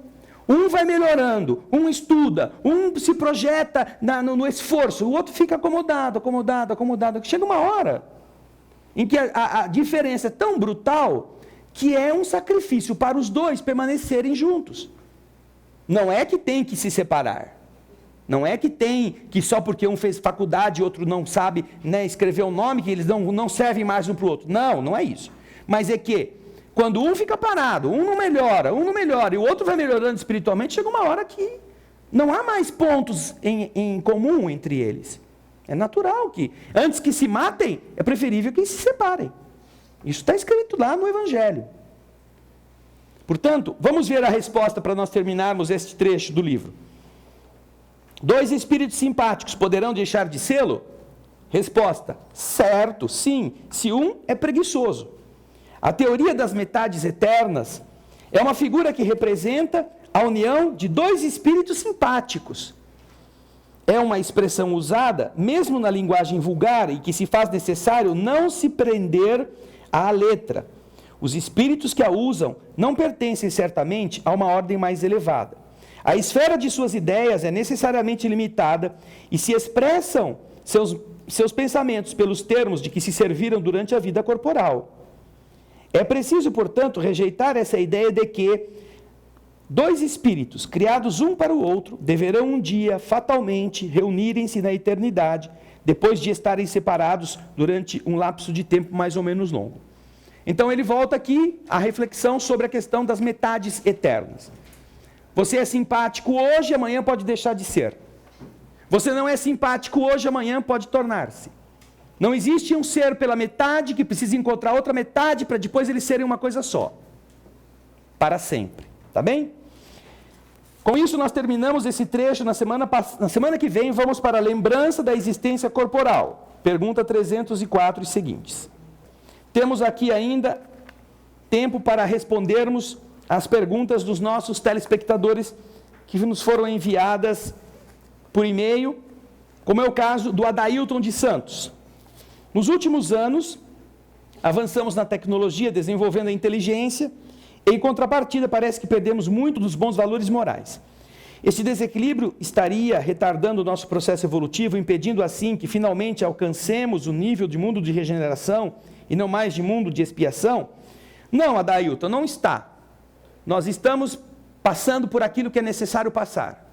Um vai melhorando, um estuda, um se projeta no esforço, o outro fica acomodado. Chega uma hora em que a diferença é tão brutal que é um sacrifício para os dois permanecerem juntos. Não é que tem que se separar. Não é que tem que só porque um fez faculdade e outro não sabe, né, escrever o nome, que eles não servem mais um para o outro. Não, não é isso. Mas é que quando um fica parado, um não melhora, e o outro vai melhorando espiritualmente, chega uma hora que não há mais pontos em comum entre eles. É natural que, antes que se matem, é preferível que se separem. Isso está escrito lá no Evangelho. Portanto, vamos ver a resposta para nós terminarmos este trecho do livro. 2 espíritos simpáticos poderão deixar de sê-lo? Resposta: certo, sim, se um é preguiçoso. A teoria das metades eternas é uma figura que representa a união de 2 espíritos simpáticos. É uma expressão usada, mesmo na linguagem vulgar, e que se faz necessário não se prender à letra. Os espíritos que a usam não pertencem certamente a uma ordem mais elevada. A esfera de suas ideias é necessariamente limitada e se expressam seus pensamentos pelos termos de que se serviram durante a vida corporal. É preciso, portanto, rejeitar essa ideia de que 2 espíritos, criados um para o outro, deverão um dia, fatalmente, reunirem-se na eternidade, depois de estarem separados durante um lapso de tempo mais ou menos longo. Então ele volta aqui à reflexão sobre a questão das metades eternas. Você é simpático hoje, amanhã pode deixar de ser. Você não é simpático hoje, amanhã pode tornar-se. Não existe um ser pela metade que precisa encontrar outra metade para depois eles serem uma coisa só. Para sempre. Tá bem? Com isso nós terminamos esse trecho. Na semana que vem vamos para a lembrança da existência corporal. Pergunta 304 e seguintes. Temos aqui ainda tempo para respondermos as perguntas dos nossos telespectadores que nos foram enviadas por e-mail, como é o caso do Adailton de Santos. Nos últimos anos, avançamos na tecnologia, desenvolvendo a inteligência, e em contrapartida parece que perdemos muito dos bons valores morais. Este desequilíbrio estaria retardando o nosso processo evolutivo, impedindo assim que finalmente alcancemos o nível de mundo de regeneração e não mais de mundo de expiação? Não, Adailton, não está. Nós estamos passando por aquilo que é necessário passar.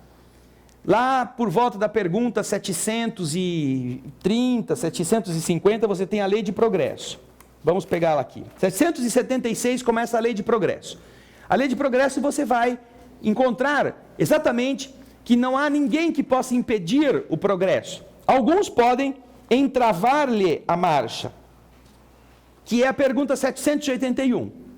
Lá por volta da pergunta 730, 750, você tem a lei de progresso. Vamos pegá-la aqui. 776 começa a lei de progresso. A lei de progresso você vai encontrar exatamente que não há ninguém que possa impedir o progresso. Alguns podem entravar-lhe a marcha, que é a pergunta 781.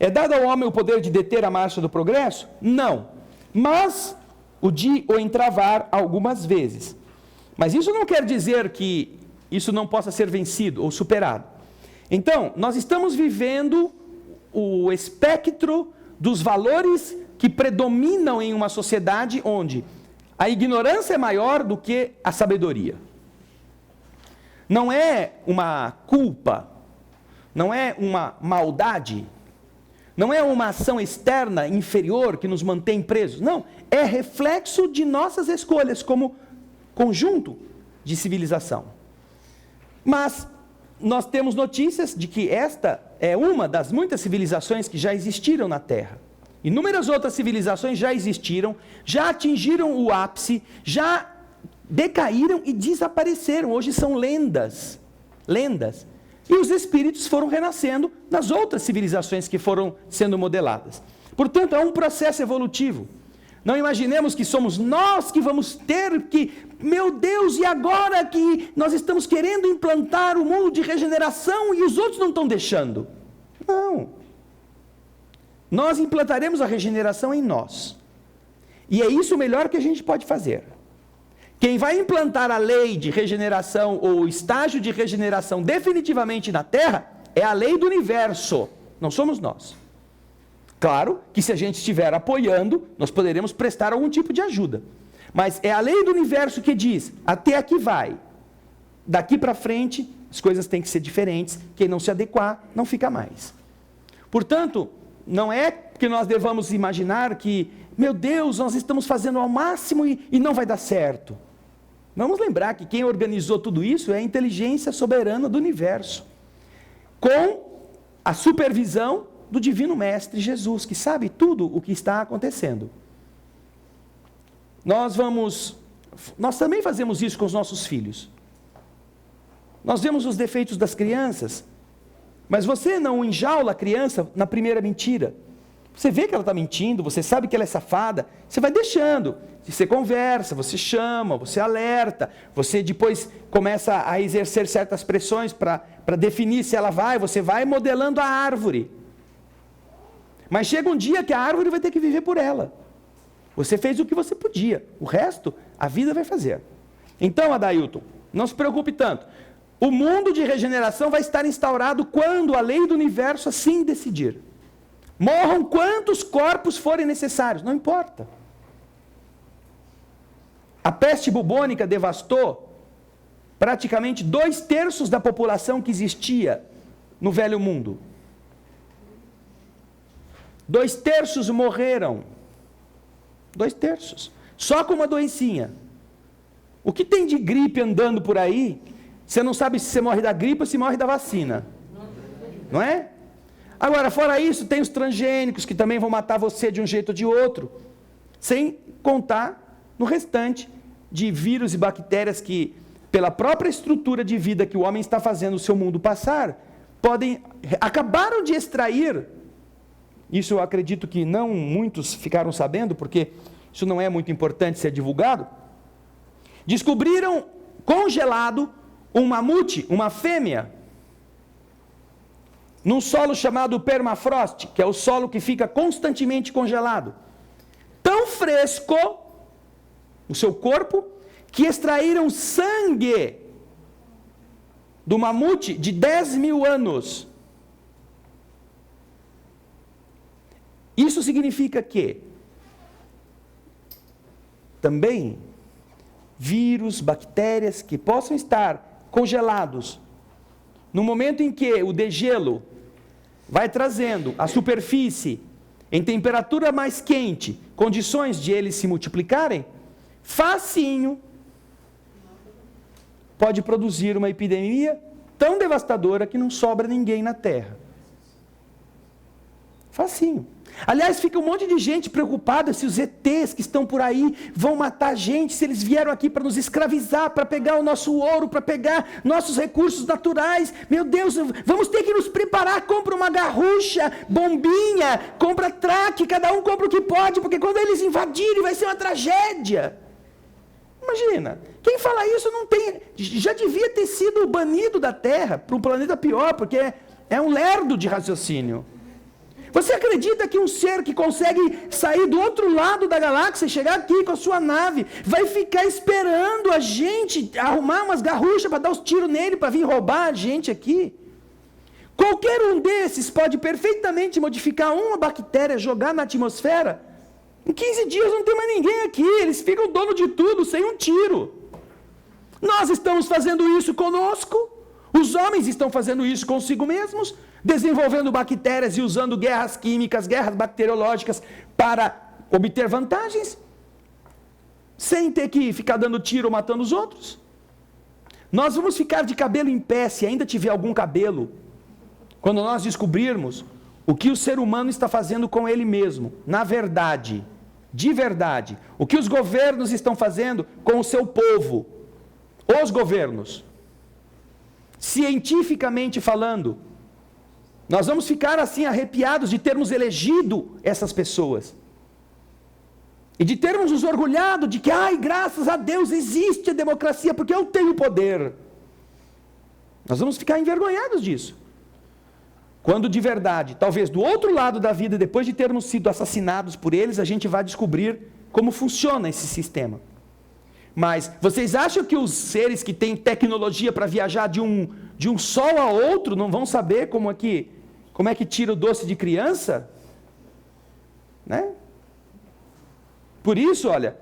É dado ao homem o poder de deter a marcha do progresso? Não. Mas o de o entravar algumas vezes. Mas isso não quer dizer que isso não possa ser vencido ou superado. Então, nós estamos vivendo o espectro dos valores que predominam em uma sociedade onde a ignorância é maior do que a sabedoria. Não é uma culpa, não é uma maldade, não é uma ação externa inferior que nos mantém presos. Não, é reflexo de nossas escolhas como conjunto de civilização. Mas nós temos notícias de que esta é uma das muitas civilizações que já existiram na Terra. Inúmeras outras civilizações já existiram, já atingiram o ápice, já decaíram e desapareceram. Hoje são lendas. Lendas. E os espíritos foram renascendo nas outras civilizações que foram sendo modeladas. Portanto, é um processo evolutivo. Não imaginemos que somos nós que vamos ter que, meu Deus, e agora que nós estamos querendo implantar o mundo de regeneração e os outros não estão deixando. Não. Nós implantaremos a regeneração em nós. E é isso o melhor que a gente pode fazer. Quem vai implantar a lei de regeneração ou o estágio de regeneração definitivamente na Terra é a lei do universo, não somos nós. Claro que se a gente estiver apoiando, nós poderemos prestar algum tipo de ajuda. Mas é a lei do universo que diz, até aqui vai. Daqui para frente, as coisas têm que ser diferentes. Quem não se adequar, não fica mais. Portanto, não é que nós devamos imaginar que, meu Deus, nós estamos fazendo ao máximo e não vai dar certo. Vamos lembrar que quem organizou tudo isso é a inteligência soberana do universo, com a supervisão do Divino Mestre Jesus, que sabe tudo o que está acontecendo. Nós também fazemos isso com os nossos filhos. Nós vemos os defeitos das crianças, mas você não enjaula a criança na primeira mentira. Você vê que ela está mentindo, você sabe que ela é safada, você vai deixando. Você conversa, você chama, você alerta, você depois começa a exercer certas pressões para definir se ela vai, você vai modelando a árvore. Mas chega um dia que a árvore vai ter que viver por ela. Você fez o que você podia, o resto a vida vai fazer. Então, Adailton, não se preocupe tanto. O mundo de regeneração vai estar instaurado quando a lei do universo assim decidir. Morram quantos corpos forem necessários, não importa. A peste bubônica devastou praticamente 2/3 da população que existia no Velho Mundo. 2/3 morreram. 2/3. Só com uma doencinha. O que tem de gripe andando por aí, você não sabe se você morre da gripe ou se morre da vacina. Não é? Agora, fora isso, tem os transgênicos que também vão matar você de um jeito ou de outro. Sem contar no restante de vírus e bactérias que, pela própria estrutura de vida que o homem está fazendo o seu mundo passar, acabaram de extrair, isso eu acredito que não muitos ficaram sabendo, porque isso não é muito importante ser divulgado, descobriram congelado um mamute, uma fêmea, num solo chamado permafrost, que é o solo que fica constantemente congelado. Tão fresco o seu corpo, que extraíram sangue do mamute de 10.000 anos. Isso significa que também vírus, bactérias que possam estar congelados, no momento em que o degelo vai trazendo a superfície em temperatura mais quente, condições de eles se multiplicarem, facinho pode produzir uma epidemia tão devastadora que não sobra ninguém na Terra. Facinho. Aliás, fica um monte de gente preocupada se os ETs que estão por aí vão matar a gente, se eles vieram aqui para nos escravizar, para pegar o nosso ouro, para pegar nossos recursos naturais. Meu Deus, vamos ter que nos preparar, compra uma garrucha, bombinha, compra traque, cada um compra o que pode, porque quando eles invadirem vai ser uma tragédia. Imagina, quem fala isso não tem, já devia ter sido banido da Terra para um planeta pior, porque é um lerdo de raciocínio. Você acredita que um ser que consegue sair do outro lado da galáxia e chegar aqui com a sua nave, vai ficar esperando a gente arrumar umas garruchas para dar os tiros nele, para vir roubar a gente aqui? Qualquer um desses pode perfeitamente modificar uma bactéria, jogar na atmosfera. Em 15 dias não tem mais ninguém aqui, eles ficam dono de tudo, sem um tiro. Nós estamos fazendo isso conosco, os homens estão fazendo isso consigo mesmos, desenvolvendo bactérias e usando guerras químicas, guerras bacteriológicas para obter vantagens, sem ter que ficar dando tiro ou matando os outros. Nós vamos ficar de cabelo em pé, se ainda tiver algum cabelo, quando nós descobrirmos o que o ser humano está fazendo com ele mesmo, na verdade, de verdade, o que os governos estão fazendo com o seu povo, os governos, cientificamente falando. Nós vamos ficar assim arrepiados de termos elegido essas pessoas. E de termos nos orgulhado de que, graças a Deus existe a democracia, porque eu tenho poder. Nós vamos ficar envergonhados disso. Quando de verdade, talvez do outro lado da vida, depois de termos sido assassinados por eles, a gente vai descobrir como funciona esse sistema. Mas vocês acham que os seres que têm tecnologia para viajar de um sol a outro não vão saber como é que tira o doce de criança? Né? Por isso, olha,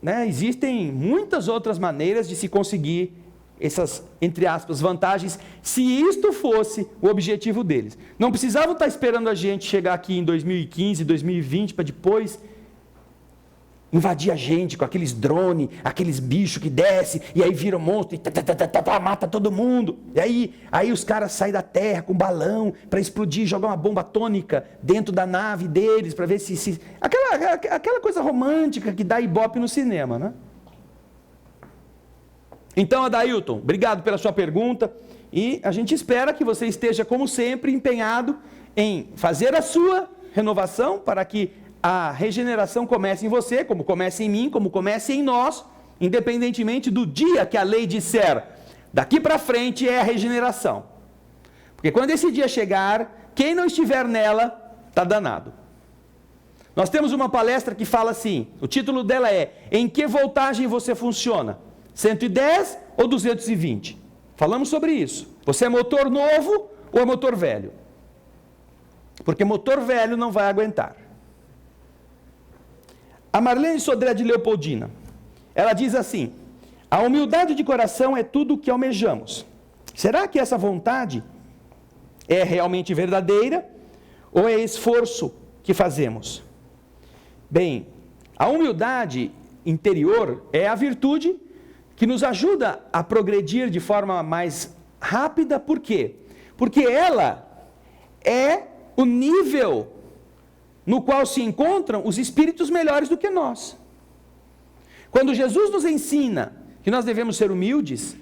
né, existem muitas outras maneiras de se conseguir essas, entre aspas, vantagens, se isto fosse o objetivo deles. Não precisavam estar esperando a gente chegar aqui em 2015, 2020, para depois invadir a gente com aqueles drones, aqueles bichos que descem, e aí vira um monstro e mata todo mundo. E aí os caras saem da terra com balão para explodir, jogar uma bomba atômica dentro da nave deles, para ver se... Aquela coisa romântica que dá ibope no cinema, né? Então, Adailton, obrigado pela sua pergunta, e a gente espera que você esteja, como sempre, empenhado em fazer a sua renovação para que a regeneração comece em você, como começa em mim, como começa em nós, independentemente do dia que a lei disser, daqui para frente é a regeneração. Porque quando esse dia chegar, quem não estiver nela, está danado. Nós temos uma palestra que fala assim, o título dela é, em que voltagem você funciona? 110 ou 220? Falamos sobre isso. Você é motor novo ou é motor velho? Porque motor velho não vai aguentar. A Marlene Sodré de Leopoldina, ela diz assim, a humildade de coração é tudo o que almejamos. Será que essa vontade é realmente verdadeira ou é esforço que fazemos? Bem, a humildade interior é a virtude que nos ajuda a progredir de forma mais rápida. Por quê? Porque ela é o nível no qual se encontram os espíritos melhores do que nós. Quando Jesus nos ensina que nós devemos ser humildes,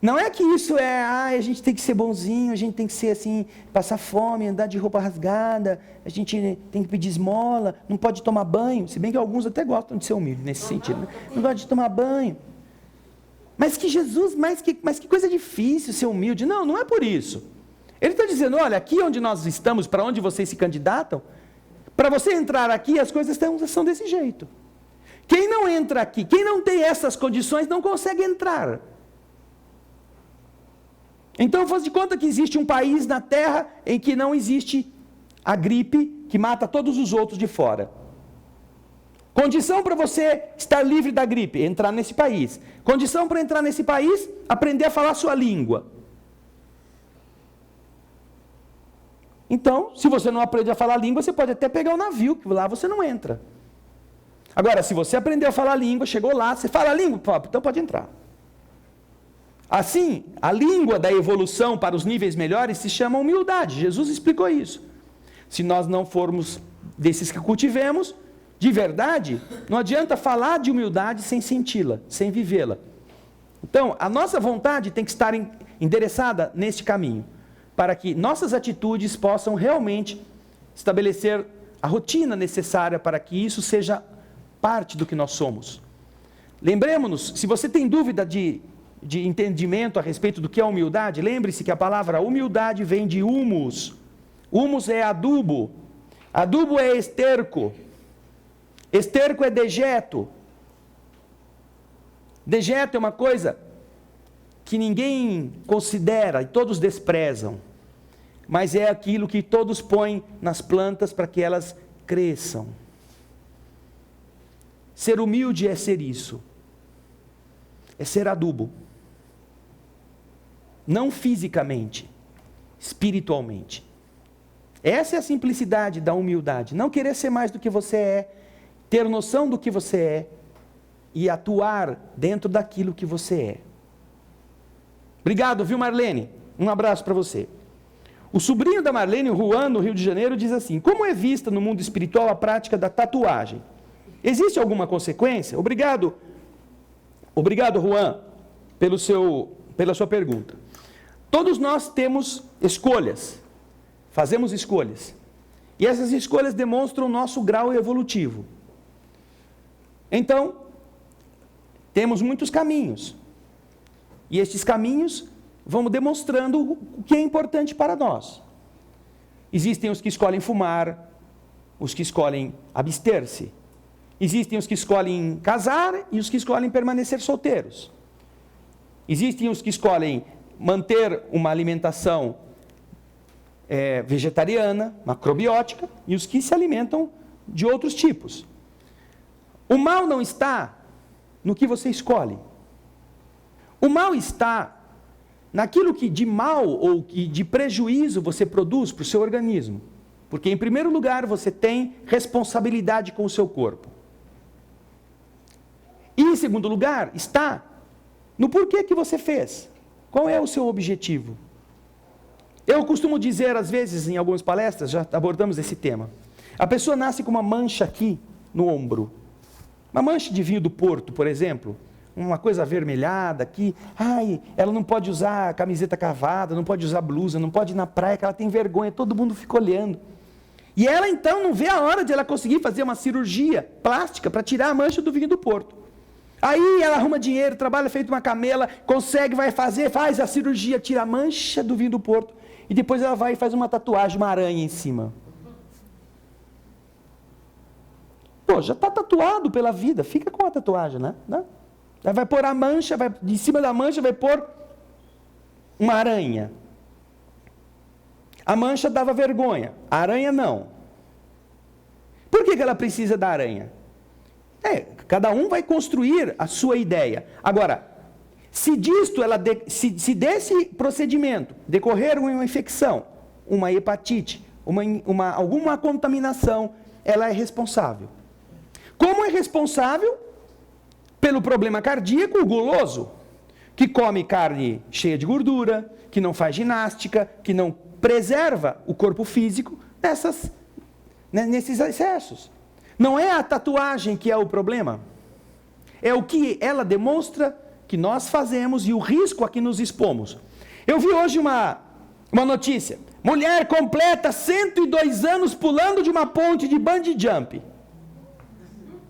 não é que isso a gente tem que ser bonzinho, a gente tem que ser assim, passar fome, andar de roupa rasgada, a gente tem que pedir esmola, não pode tomar banho, se bem que alguns até gostam de ser humildes nesse sentido, né? Não gosta de tomar banho. Mas que Jesus, mas que coisa difícil ser humilde. Não, não é por isso. Ele está dizendo, olha, aqui onde nós estamos, para onde vocês se candidatam, para você entrar aqui, as coisas são desse jeito. Quem não entra aqui, quem não tem essas condições, não consegue entrar. Então, faz de conta que existe um país na Terra em que não existe a gripe que mata todos os outros de fora. Condição para você estar livre da gripe, entrar nesse país. Condição para entrar nesse país, aprender a falar a sua língua. Então, se você não aprende a falar a língua, você pode até pegar o navio, que lá você não entra. Agora, se você aprendeu a falar a língua, chegou lá, você fala a língua, então pode entrar. Assim, a língua da evolução para os níveis melhores se chama humildade. Jesus explicou isso. Se nós não formos desses que cultivemos, de verdade, não adianta falar de humildade sem senti-la, sem vivê-la. Então, a nossa vontade tem que estar endereçada neste caminho, para que nossas atitudes possam realmente estabelecer a rotina necessária para que isso seja parte do que nós somos. Lembremos-nos, se você tem dúvida de entendimento a respeito do que é humildade, lembre-se que a palavra humildade vem de humus. Humus é adubo. Adubo é esterco. Esterco é dejeto. Dejeto é uma coisa que ninguém considera e todos desprezam, mas é aquilo que todos põem nas plantas para que elas cresçam. Ser humilde é ser isso. É ser adubo. Não fisicamente, espiritualmente. Essa é a simplicidade da humildade. Não querer ser mais do que você é, ter noção do que você é e atuar dentro daquilo que você é. Obrigado, viu, Marlene? Um abraço para você. O sobrinho da Marlene, o Juan, no Rio de Janeiro, diz assim, como é vista no mundo espiritual a prática da tatuagem? Existe alguma consequência? Obrigado, Juan, pela sua pergunta. Todos nós temos escolhas, fazemos escolhas. E essas escolhas demonstram o nosso grau evolutivo. Então, temos muitos caminhos. E estes caminhos vão demonstrando o que é importante para nós. Existem os que escolhem fumar, os que escolhem abster-se. Existem os que escolhem casar e os que escolhem permanecer solteiros. Existem os que escolhem manter uma alimentação vegetariana, macrobiótica, e os que se alimentam de outros tipos. O mal não está no que você escolhe. O mal está naquilo que de mal ou que de prejuízo você produz para o seu organismo. Porque, em primeiro lugar, você tem responsabilidade com o seu corpo. E, em segundo lugar, está no porquê que você fez. Qual é o seu objetivo? Eu costumo dizer, às vezes, em algumas palestras, já abordamos esse tema. A pessoa nasce com uma mancha aqui no ombro. Uma mancha de vinho do Porto, por exemplo. Uma coisa avermelhada aqui. Ai, ela não pode usar camiseta cavada, não pode usar blusa, não pode ir na praia, que ela tem vergonha, todo mundo fica olhando. E ela, então, não vê a hora de ela conseguir fazer uma cirurgia plástica para tirar a mancha do vinho do Porto. Aí ela arruma dinheiro, trabalha feito uma camela, consegue, vai fazer, faz a cirurgia, tira a mancha do vinho do Porto. E depois ela vai e faz uma tatuagem, uma aranha em cima. Pô, já está tatuado pela vida, fica com a tatuagem, né? Vai pôr a mancha, de cima da mancha vai pôr uma aranha. A mancha dava vergonha, a aranha não. Por que ela precisa da aranha? Cada um vai construir a sua ideia. Agora, se desse procedimento decorrer uma infecção, uma hepatite, alguma contaminação, ela é responsável. Como é responsável pelo problema cardíaco, o guloso, que come carne cheia de gordura, que não faz ginástica, que não preserva o corpo físico nesses excessos. Não é a tatuagem que é o problema, é o que ela demonstra que nós fazemos e o risco a que nos expomos. Eu vi hoje uma notícia, mulher completa 102 anos pulando de uma ponte de bungee jump.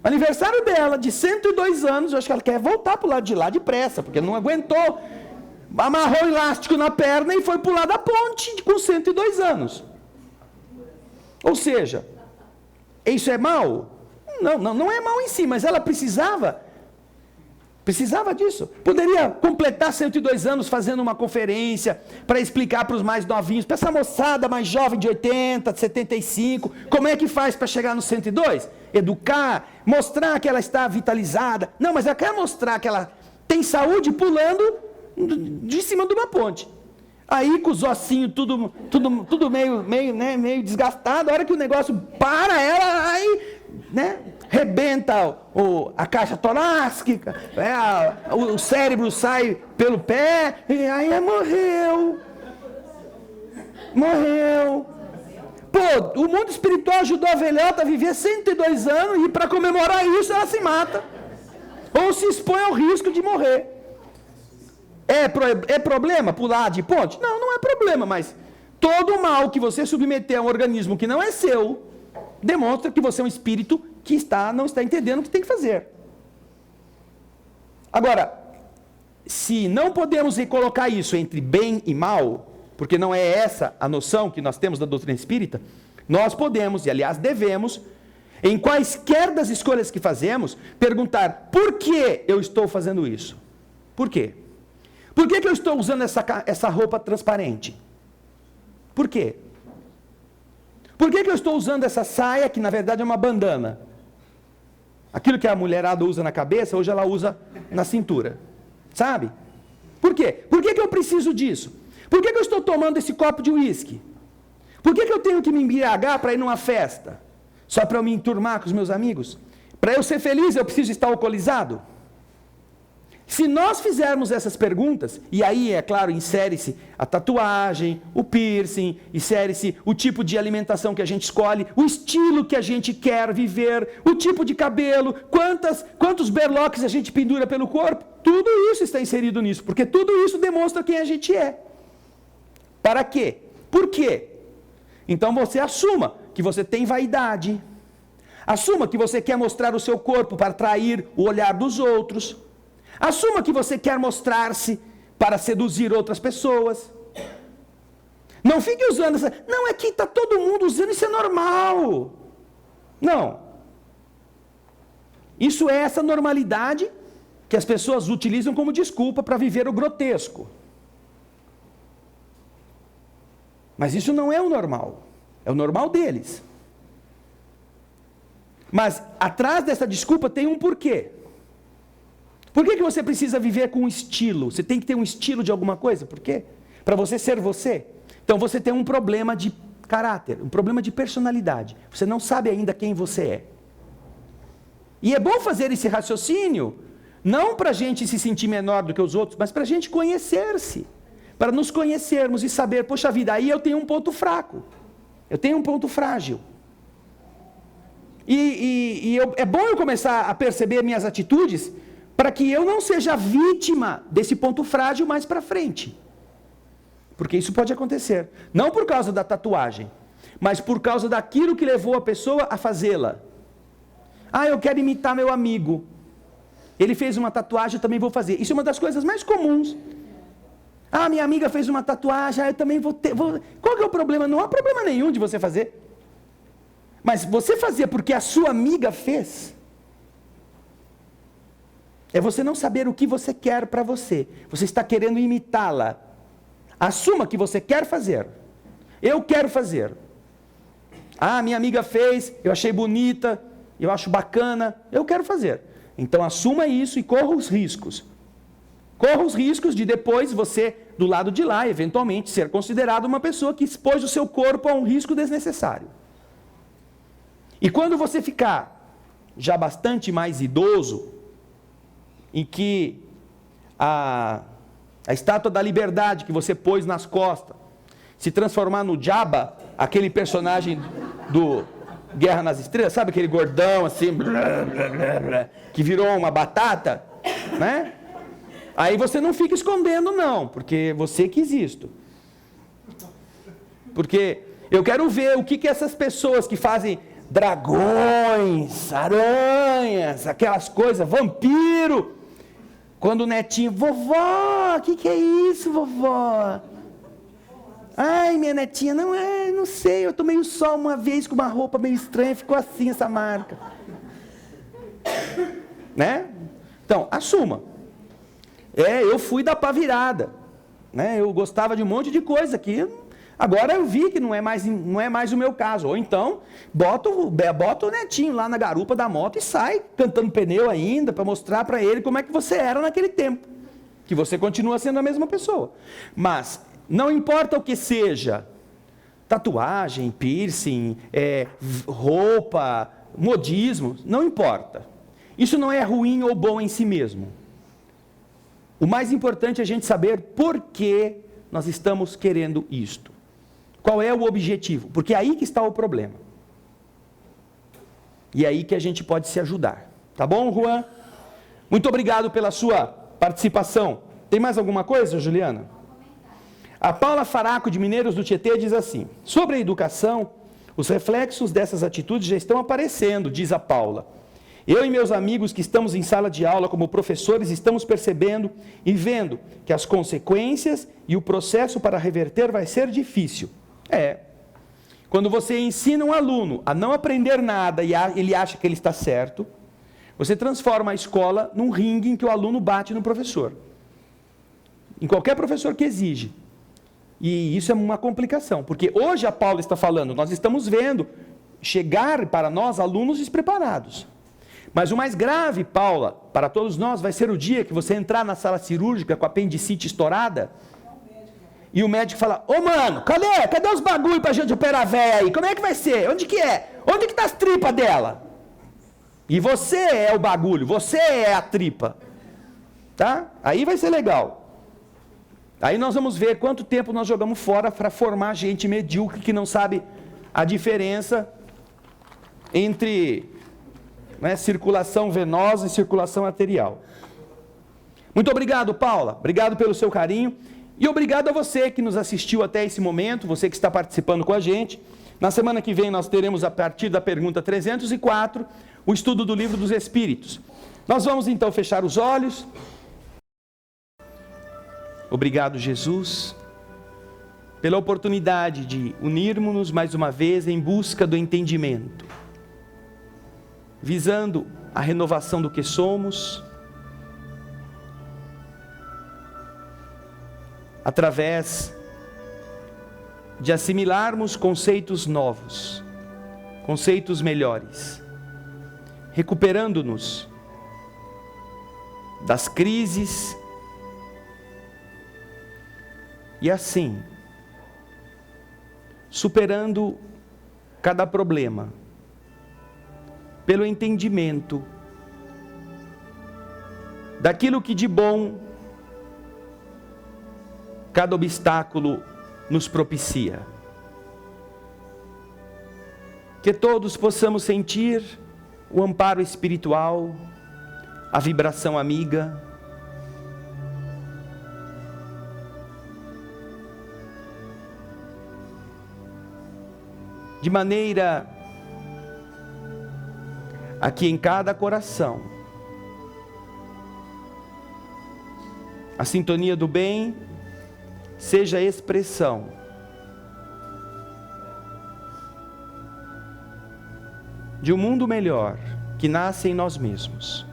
Aniversário dela, de 102 anos, eu acho que ela quer voltar para o lado de lá depressa, porque não aguentou, amarrou o elástico na perna e foi pular da ponte com 102 anos. Ou seja, isso é mal? Não é mal em si, mas ela precisava disso. Poderia completar 102 anos fazendo uma conferência para explicar para os mais novinhos, para essa moçada mais jovem de 80, de 75, como é que faz para chegar no 102? Educar, mostrar que ela está vitalizada. Não, mas ela quer mostrar que ela tem saúde pulando de cima de uma ponte. Aí com os ossinhos tudo meio desgastado, a hora que o negócio para ela, aí, rebenta a caixa torácica, o cérebro sai pelo pé, e aí morreu. Pô, o mundo espiritual ajudou a velhota a viver 102 anos e para comemorar isso ela se mata. Ou se expõe ao risco de morrer. É problema pular de ponte? Não é problema, mas todo mal que você submeter a um organismo que não é seu, demonstra que você é um espírito que não está entendendo o que tem que fazer. Agora, se não podemos colocar isso entre bem e mal, porque não é essa a noção que nós temos da doutrina espírita, nós podemos, e aliás devemos, em quaisquer das escolhas que fazemos, perguntar: por que eu estou fazendo isso? Por quê? Por que eu estou usando essa roupa transparente? Por quê? Por que eu estou usando essa saia, que na verdade é uma bandana? Aquilo que a mulherada usa na cabeça, hoje ela usa na cintura. Sabe? Por quê? Por que eu preciso disso? Por que eu estou tomando esse copo de uísque? Por que eu tenho que me embriagar para ir numa festa? Só para eu me enturmar com os meus amigos? Para eu ser feliz, eu preciso estar alcoolizado? Se nós fizermos essas perguntas, e aí, é claro, insere-se a tatuagem, o piercing, insere-se o tipo de alimentação que a gente escolhe, o estilo que a gente quer viver, o tipo de cabelo, quantos berloques a gente pendura pelo corpo, tudo isso está inserido nisso, porque tudo isso demonstra quem a gente é. Para quê? Por quê? Então você assuma que você tem vaidade, assuma que você quer mostrar o seu corpo para atrair o olhar dos outros, assuma que você quer mostrar-se para seduzir outras pessoas. Não fique usando essa... Não, é que está todo mundo usando, isso é normal. Não. Isso é essa normalidade que as pessoas utilizam como desculpa para viver o grotesco. Mas isso não é o normal. É o normal deles. Mas atrás dessa desculpa tem um porquê. Por que você precisa viver com um estilo? Você tem que ter um estilo de alguma coisa? Por quê? Para você ser você. Então você tem um problema de caráter, um problema de personalidade. Você não sabe ainda quem você é. E é bom fazer esse raciocínio Não para a gente se sentir menor do que os outros, mas para a gente conhecer-se. Para nos conhecermos e saber, poxa vida, aí eu tenho um ponto fraco. Eu tenho um ponto frágil. É bom eu começar a perceber minhas atitudes para que eu não seja vítima desse ponto frágil mais para frente. Porque isso pode acontecer. Não por causa da tatuagem, mas por causa daquilo que levou a pessoa a fazê-la. Ah, eu quero imitar meu amigo. Ele fez uma tatuagem, eu também vou fazer. Isso é uma das coisas mais comuns. Ah, minha amiga fez uma tatuagem, eu também vou ter. Qual que é o problema? Não há problema nenhum de você fazer. Mas você fazia porque a sua amiga fez. É você não saber o que você quer para você. Você está querendo imitá-la. Assuma que você quer fazer. Eu quero fazer. Ah, minha amiga fez, eu achei bonita, eu acho bacana, eu quero fazer. Então assuma isso e corra os riscos. Corra os riscos de depois você, do lado de lá, eventualmente ser considerado uma pessoa que expôs o seu corpo a um risco desnecessário. E quando você ficar já bastante mais idoso, em que a estátua da liberdade que você pôs nas costas se transformar no Jabba, aquele personagem do Guerra nas Estrelas, sabe aquele gordão assim, que virou uma batata, né? Aí você não fica escondendo não, porque você quis isto. Porque eu quero ver o que essas pessoas que fazem dragões, aranhas, aquelas coisas, vampiro, quando o netinho, vovó, o que é isso, vovó? Ai, minha netinha, não sei, eu tomei o sol uma vez com uma roupa meio estranha, ficou assim essa marca. Né? Então, assuma. Eu fui da pá virada, né? Eu gostava de um monte de coisa que agora eu vi que não é mais o meu caso. Ou então, bota o netinho lá na garupa da moto e sai cantando pneu ainda para mostrar para ele como é que você era naquele tempo. Que você continua sendo a mesma pessoa. Mas não importa o que seja, tatuagem, piercing, roupa, modismo, não importa. Isso não é ruim ou bom em si mesmo. O mais importante é a gente saber por que nós estamos querendo isto. Qual é o objetivo? Porque é aí que está o problema. E é aí que a gente pode se ajudar. Tá bom, Juan? Muito obrigado pela sua participação. Tem mais alguma coisa, Juliana? A Paula Faraco, de Mineiros do Tietê, diz assim: sobre a educação, os reflexos dessas atitudes já estão aparecendo, diz a Paula. Eu e meus amigos que estamos em sala de aula como professores estamos percebendo e vendo que as consequências e o processo para reverter vai ser difícil. Quando você ensina um aluno a não aprender nada e ele acha que ele está certo, você transforma a escola num ringue em que o aluno bate no professor. Em qualquer professor que exige. E isso é uma complicação, porque hoje a Paula está falando, nós estamos vendo chegar para nós alunos despreparados. Mas o mais grave, Paula, para todos nós, vai ser o dia que você entrar na sala cirúrgica com a apendicite estourada e o médico falar: ô mano, cadê os bagulho pra gente operar a véia aí? Como é que vai ser? Onde que é? Onde que tá as tripas dela? E você é o bagulho, você é a tripa. Tá? Aí vai ser legal. Aí nós vamos ver quanto tempo nós jogamos fora para formar gente medíocre que não sabe a diferença entre circulação venosa e circulação arterial. Muito obrigado, Paula. Obrigado pelo seu carinho. E obrigado a você que nos assistiu até esse momento, você que está participando com a gente. Na semana que vem nós teremos, a partir da pergunta 304, o estudo do Livro dos Espíritos. Nós vamos então fechar os olhos. Obrigado, Jesus, pela oportunidade de unirmos-nos mais uma vez em busca do entendimento, visando a renovação do que somos, através de assimilarmos conceitos novos, conceitos melhores, recuperando-nos das crises e assim, superando cada problema, pelo entendimento daquilo que de bom cada obstáculo nos propicia. Que todos possamos sentir o amparo espiritual, a vibração amiga, de maneira a que em cada coração a sintonia do bem seja a expressão de um mundo melhor que nasce em nós mesmos.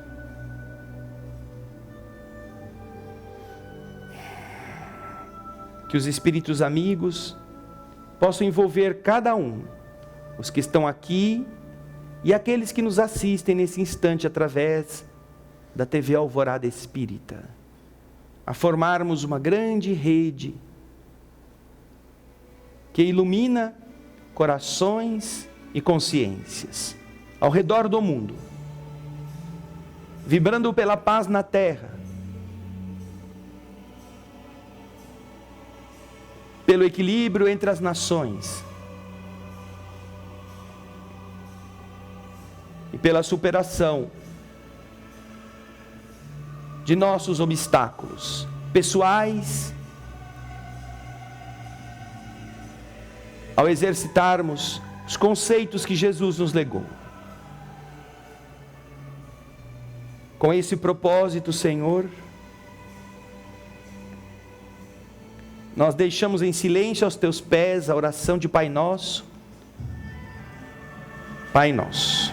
Que os espíritos amigos possam envolver cada um, os que estão aqui e aqueles que nos assistem nesse instante através da TV Alvorada Espírita, a formarmos uma grande rede que ilumina corações e consciências ao redor do mundo, vibrando pela paz na terra, pelo equilíbrio entre as nações e pela superação de nossos obstáculos pessoais, ao exercitarmos os conceitos que Jesus nos legou. Com esse propósito, Senhor, nós deixamos em silêncio aos teus pés a oração de Pai Nosso. Pai Nosso,